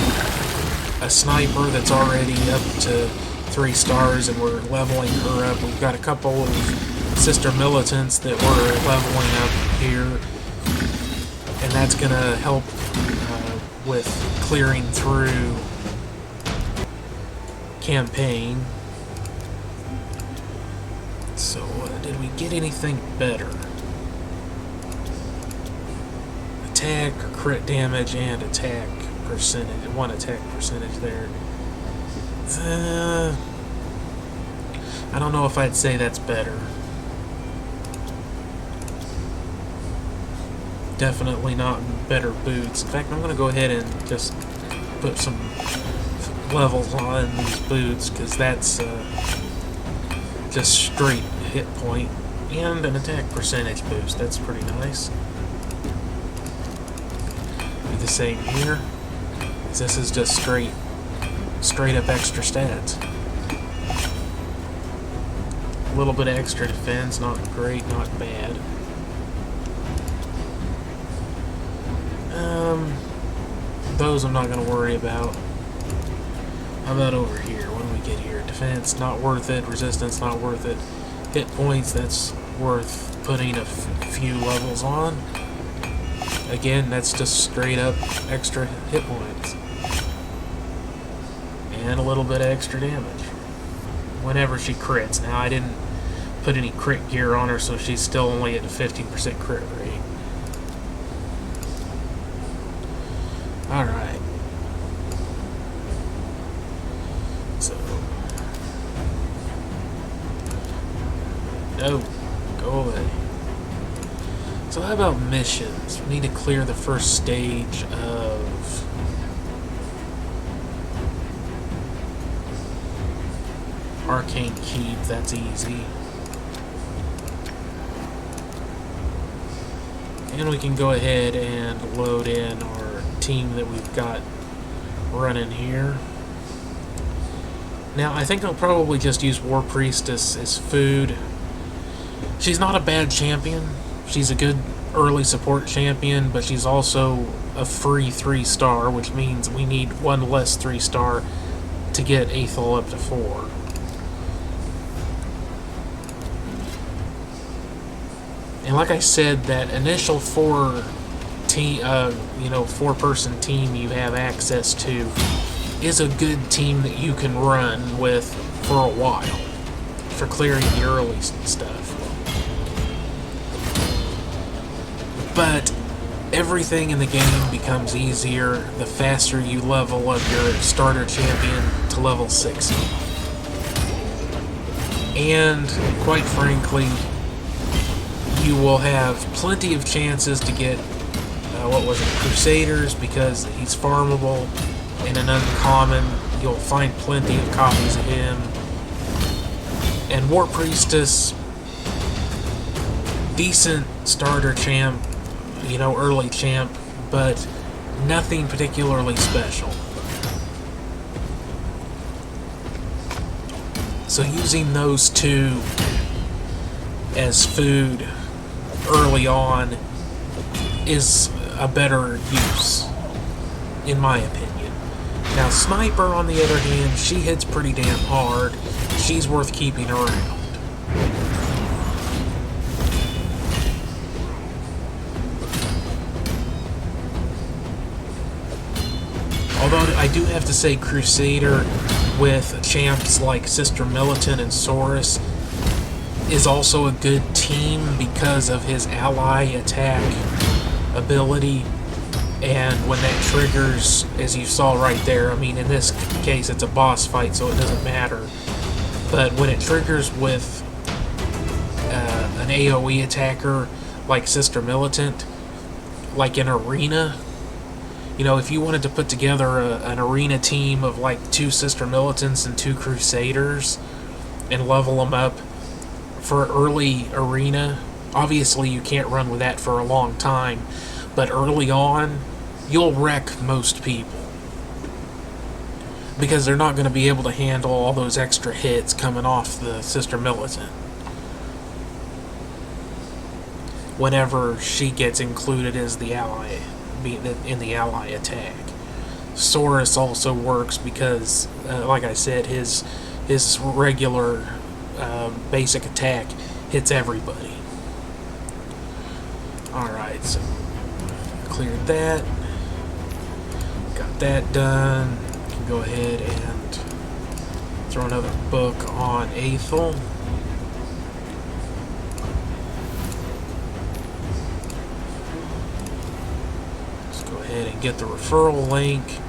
A: a sniper that's already up to 3 stars, and we're leveling her up. We've got a couple of Sister Militants that we're leveling up here, and that's going to help with clearing through campaign. So, did we get anything better? Attack, or crit damage, and attack percentage. 1 attack percentage there. I don't know if I'd say that's better. Definitely not better boots. In fact, I'm going to go ahead and just put some levels on these boots, because that's just straight hit point and an attack percentage boost. That's pretty nice. Do the same here. This is just straight up extra stats. A little bit of extra defense, not great, not bad. Those I'm not going to worry about. How about over here? What do we get here? Defense, not worth it. Resistance, not worth it. Hit points, that's worth putting a few levels on. again, that's just straight up extra hit points. And a little bit of extra damage whenever she crits. Now, I didn't put any crit gear on her, so she's still only at a 15% crit rate. Alright. So. No. Go away. So how about missions? We need to clear the first stage of Arcane Keep. That's easy. And we can go ahead and load in our team that we've got running here. Now, I think I'll probably just use War Priestess as food. She's not a bad champion. She's a good early support champion, but she's also a free 3-star, which means we need one less 3-star to get Aethel up to 4. And like I said, that initial 4-person team you have access to is a good team that you can run with for a while for clearing the early stuff. But everything in the game becomes easier the faster you level up your starter champion to level 60. And, quite frankly, you will have plenty of chances to get, Crusaders, because he's farmable in an uncommon. You'll find plenty of copies of him. And War Priestess, decent starter champ, early champ, but nothing particularly special. So using those two as food early on is a better use, in my opinion. Now, Sniper, on the other hand, she hits pretty damn hard. She's worth keeping around. Although I do have to say, Crusader with champs like Sister Militant and Saurus is also a good team because of his ally attack ability. And when that triggers, as you saw right there, I mean, in this case it's a boss fight, so it doesn't matter. But when it triggers with an AoE attacker like Sister Militant, like in Arena, if you wanted to put together an Arena team of like 2 Sister Militants and 2 Crusaders and level them up for early Arena, obviously you can't run with that for a long time, but early on, you'll wreck most people. Because they're not going to be able to handle all those extra hits coming off the Sister Militant whenever she gets included as the ally, in the ally attack. Saurus also works because, like I said, his regular basic attack hits everybody. Alright, so cleared that. Got that done. Can go ahead and throw another book on Aethel. And get the referral link,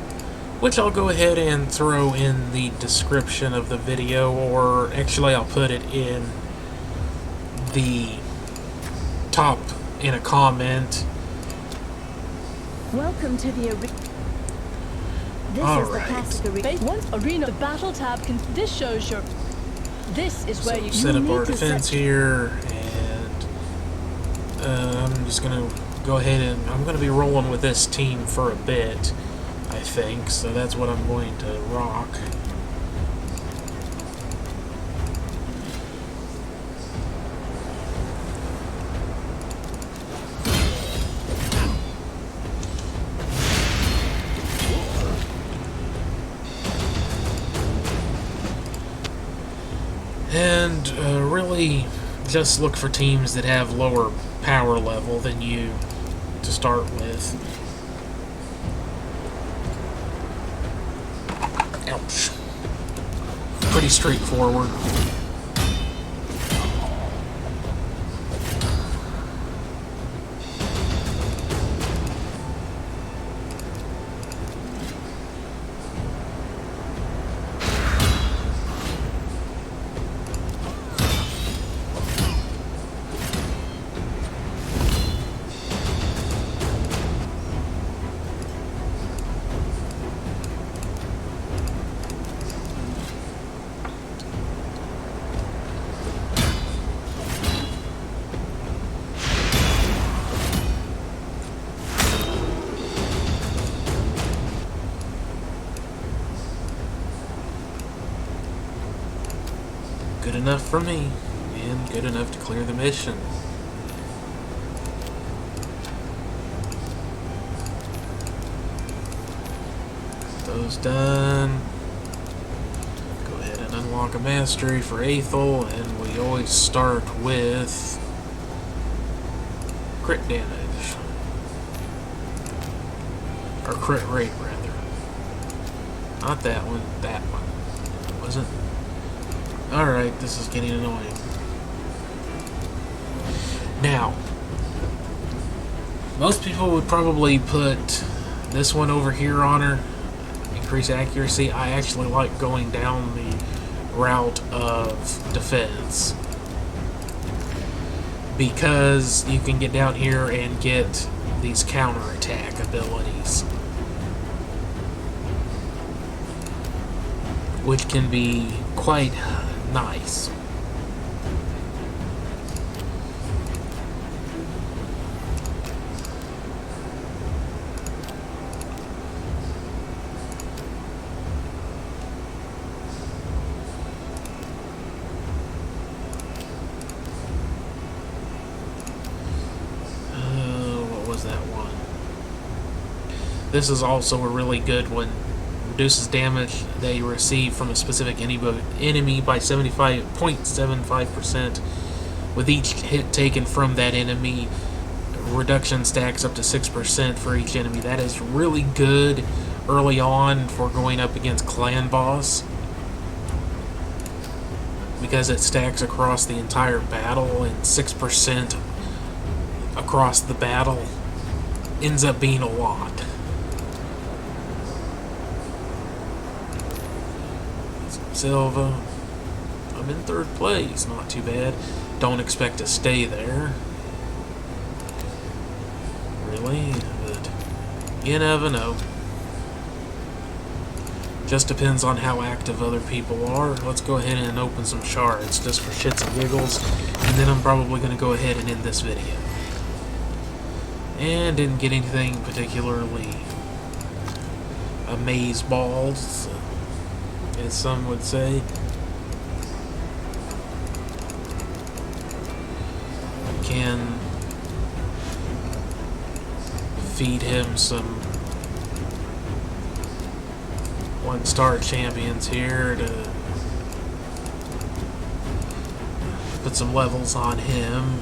A: which I'll go ahead and throw in the description of the video, or actually I'll put it in the top in a comment.
C: Welcome to the arena. This is the classic arena. Once arena battle tab this shows your. This is where you
A: set up our defense here, and I'm just gonna go ahead and I'm going to be rolling with this team for a bit, I think, so that's what I'm going to rock. And really just look for teams that have lower power level than you to start with. Ouch. Pretty straightforward. Good enough for me, and good enough to clear the mission. Those done. Go ahead and unlock a mastery for Aethel, and we always start with crit damage. Or crit rate, rather. Not that one, that one. Wasn't. Alright, this is getting annoying. Now, most people would probably put this one over here on her, increase accuracy. I actually like going down the route of defense, because you can get down here and get these counterattack abilities, which can be quite nice. What was that one? This is also a really good one. Reduces damage they receive from a specific enemy by 75.75%. With each hit taken from that enemy, reduction stacks up to 6% for each enemy. That is really good early on for going up against clan boss, because it stacks across the entire battle, and 6% across the battle ends up being a lot. Silva. I'm in 3rd place, not too bad. Don't expect to stay there. Really, but you never know. Just depends on how active other people are. Let's go ahead and open some shards just for shits and giggles, and then I'm probably going to go ahead and end this video. And didn't get anything particularly amazeballs, as some would say. Can feed him some 1-star champions here to put some levels on him,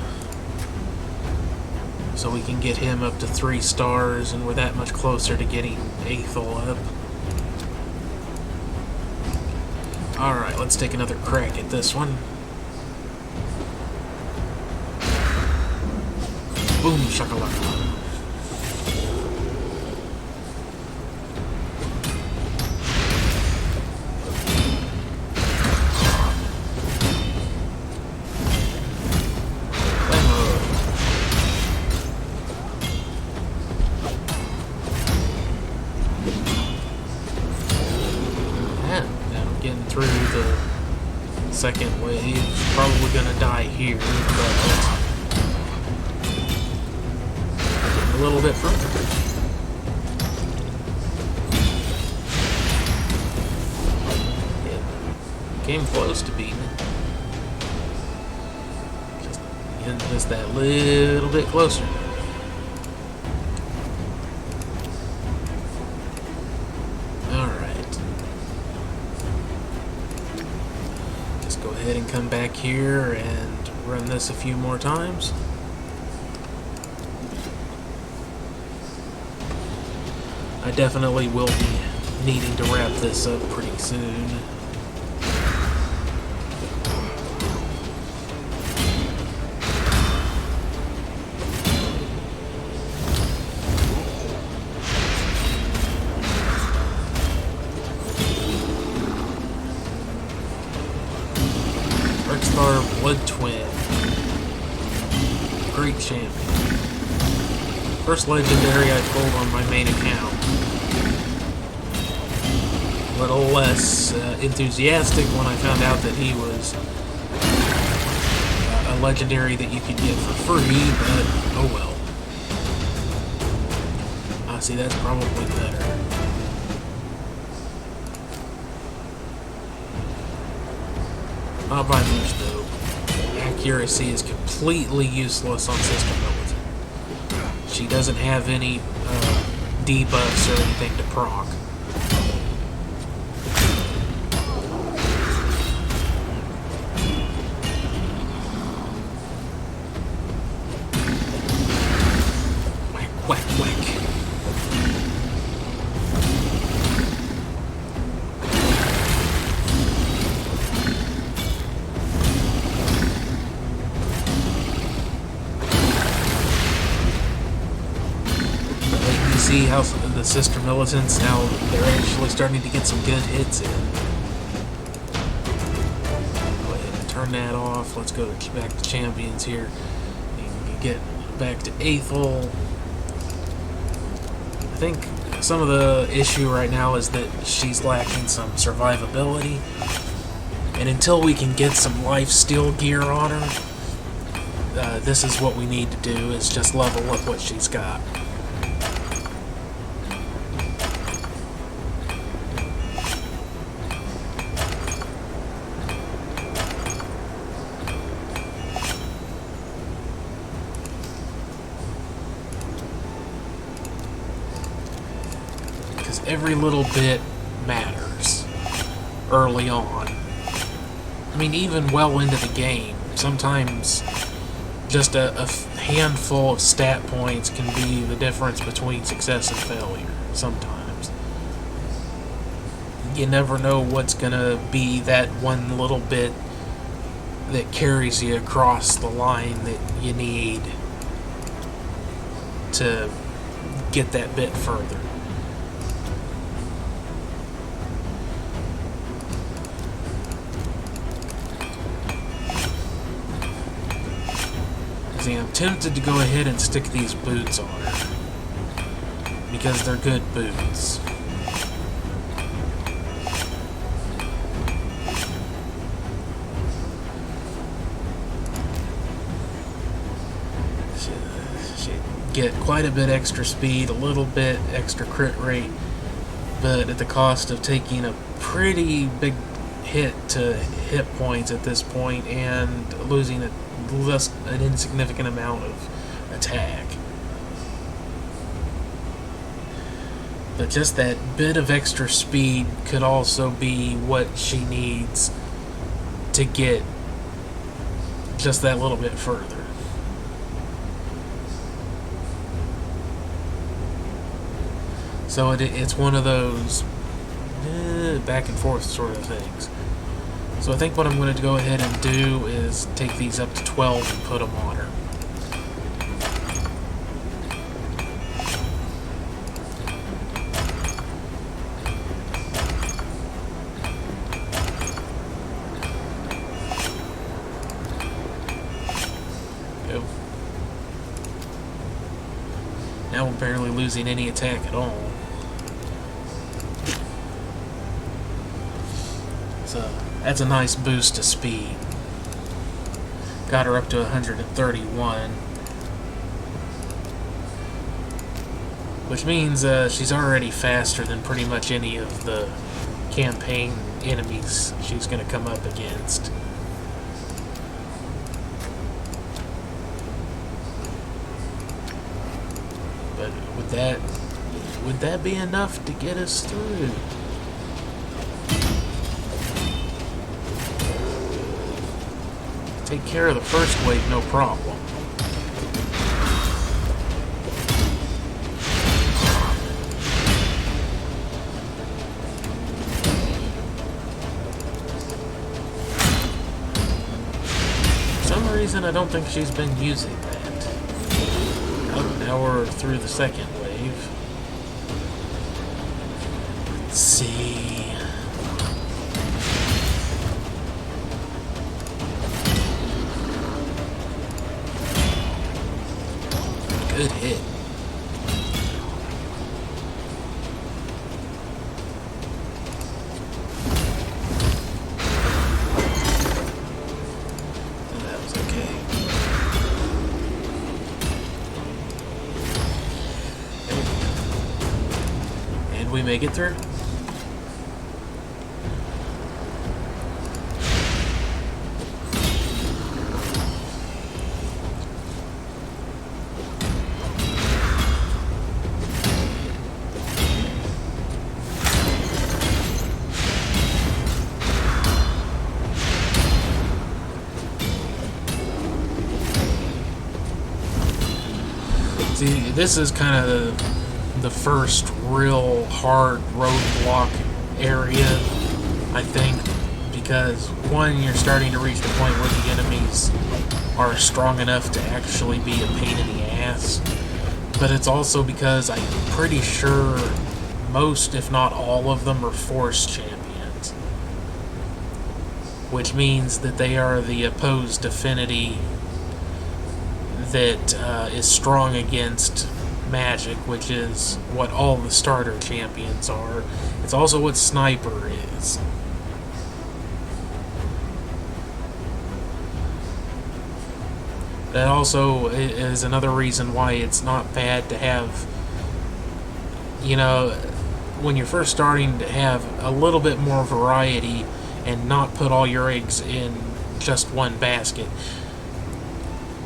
A: so we can get him up to 3 stars, and we're that much closer to getting Aethel up. Alright, let's take another crack at this one. Boom, shakalaka. Getting through the second wave. Probably gonna die here, but a little bit further. Yeah, came close to beating it. Just that little bit closer. Go ahead and come back here and run this a few more times. I definitely will be needing to wrap this up pretty soon. Rexstar Blood Twin. Great champion. First legendary I pulled on my main account. A little less enthusiastic when I found out that he was a legendary that you could get for free, but oh well. See, that's probably better. Not by much though. Accuracy is completely useless on Sister Militant. She doesn't have any debuffs or anything to proc. Whack, whack, whack. See how the Sister Militants now, they're actually starting to get some good hits in. Go ahead and turn that off. Let's go back to champions here. And get back to Aethel. I think some of the issue right now is that she's lacking some survivability. And until we can get some lifesteal gear on her, this is what we need to do, is just level up what she's got. Every little bit matters early on. I mean, even well into the game, sometimes just a handful of stat points can be the difference between success and failure. Sometimes. You never know what's gonna be that one little bit that carries you across the line that you need to get that bit further. See, I'm tempted to go ahead and stick these boots on her, because they're good boots. She get quite a bit extra speed, a little bit extra crit rate, but at the cost of taking a pretty big hit to hit points at this point and losing an insignificant amount of attack. But just that bit of extra speed could also be what she needs to get just that little bit further. So it's one of those back and forth sort of things. So I think what I'm going to go ahead and do is take these up to 12 and put them on her. Go. Now we're barely losing any attack at all. So that's a nice boost to speed. Got her up to 131. Which means she's already faster than pretty much any of the campaign enemies she's going to come up against. But would that be enough to get us through? Take care of the first wave, no problem. some reason, I don't think she's been using that. Oh, now we're through the second wave. Let's see. Good hit. We make it through. See, this is kind of the first real hard roadblock area, I think, because one, you're starting to reach the point where the enemies are strong enough to actually be a pain in the ass, but it's also because I'm pretty sure most, if not all of them, are force champions, which means that they are the opposed affinity that is strong against magic, which is what all the starter champions are. It's also what Sniper is. That also is another reason why it's not bad to have, you know, when you're first starting, to have a little bit more variety and not put all your eggs in just one basket.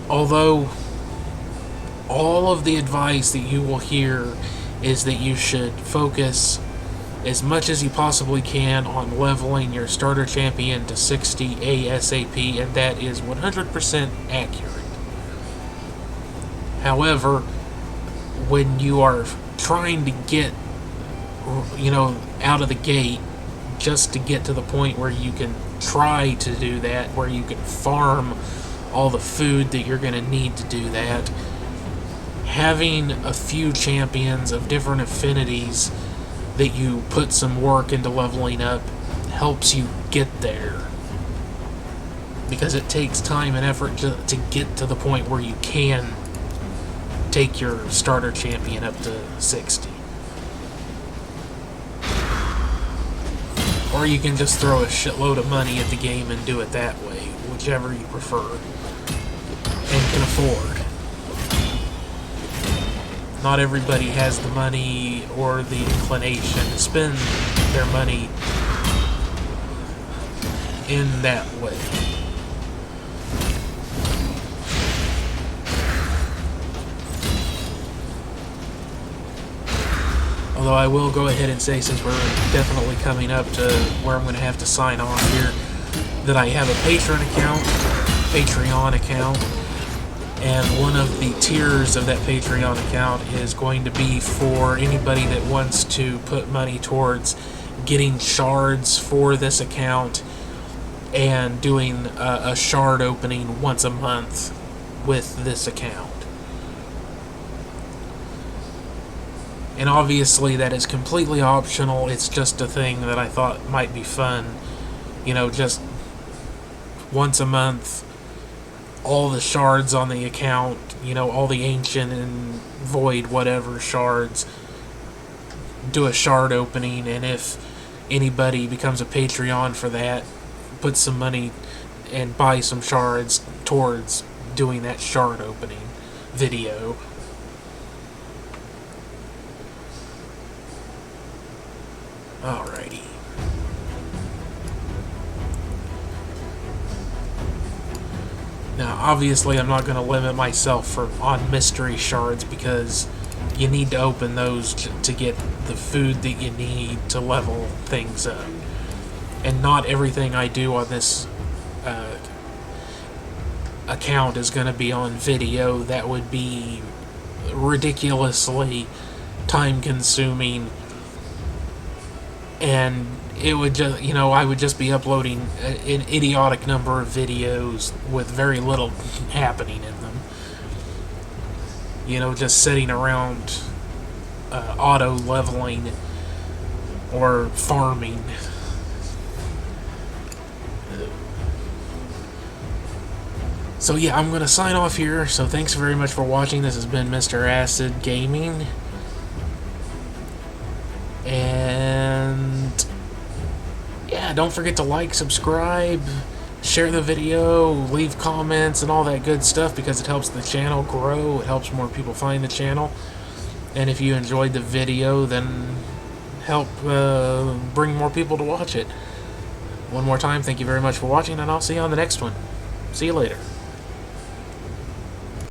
A: Although all of the advice that you will hear is that you should focus as much as you possibly can on leveling your starter champion to 60 ASAP, and that is 100% accurate. However, when you are trying to get, you know, out of the gate, just to get to the point where you can try to do that, where you can farm all the food that you're going to need to do that, having a few champions of different affinities that you put some work into leveling up helps you get there, because it takes time and effort to get to the point where you can take your starter champion up to 60. Or you can just throw a shitload of money at the game and do it that way, whichever you prefer and can afford. Not everybody has the money or the inclination to spend their money in that way. Although I will go ahead and say, since we're definitely coming up to where I'm going to have to sign off here, that I have a Patreon account, and one of the tiers of that Patreon account is going to be for anybody that wants to put money towards getting shards for this account and doing a shard opening once a month with this account. And obviously that is completely optional. It's just a thing that I thought might be fun. You know, just once a month, all the shards on the account, you know, all the ancient and void whatever shards, do a shard opening, and if anybody becomes a Patreon for that, put some money and buy some shards towards doing that shard opening video. Alrighty. Now, obviously, I'm not going to limit myself on mystery shards, because you need to open those to get the food that you need to level things up. And not everything I do on this account is going to be on video. That would be ridiculously time-consuming, and it would just, you know, I would just be uploading an idiotic number of videos with very little happening in them. You know, just sitting around auto leveling or farming. So yeah, I'm going to sign off here. So thanks very much for watching. This has been Mr. Acid Gaming. And yeah, don't forget to like, subscribe, share the video, leave comments and all that good stuff, because it helps the channel grow. It helps more people find the channel. And if you enjoyed the video, then help bring more people to watch it. One more time, thank you very much for watching, and I'll see you on the next one. See you later.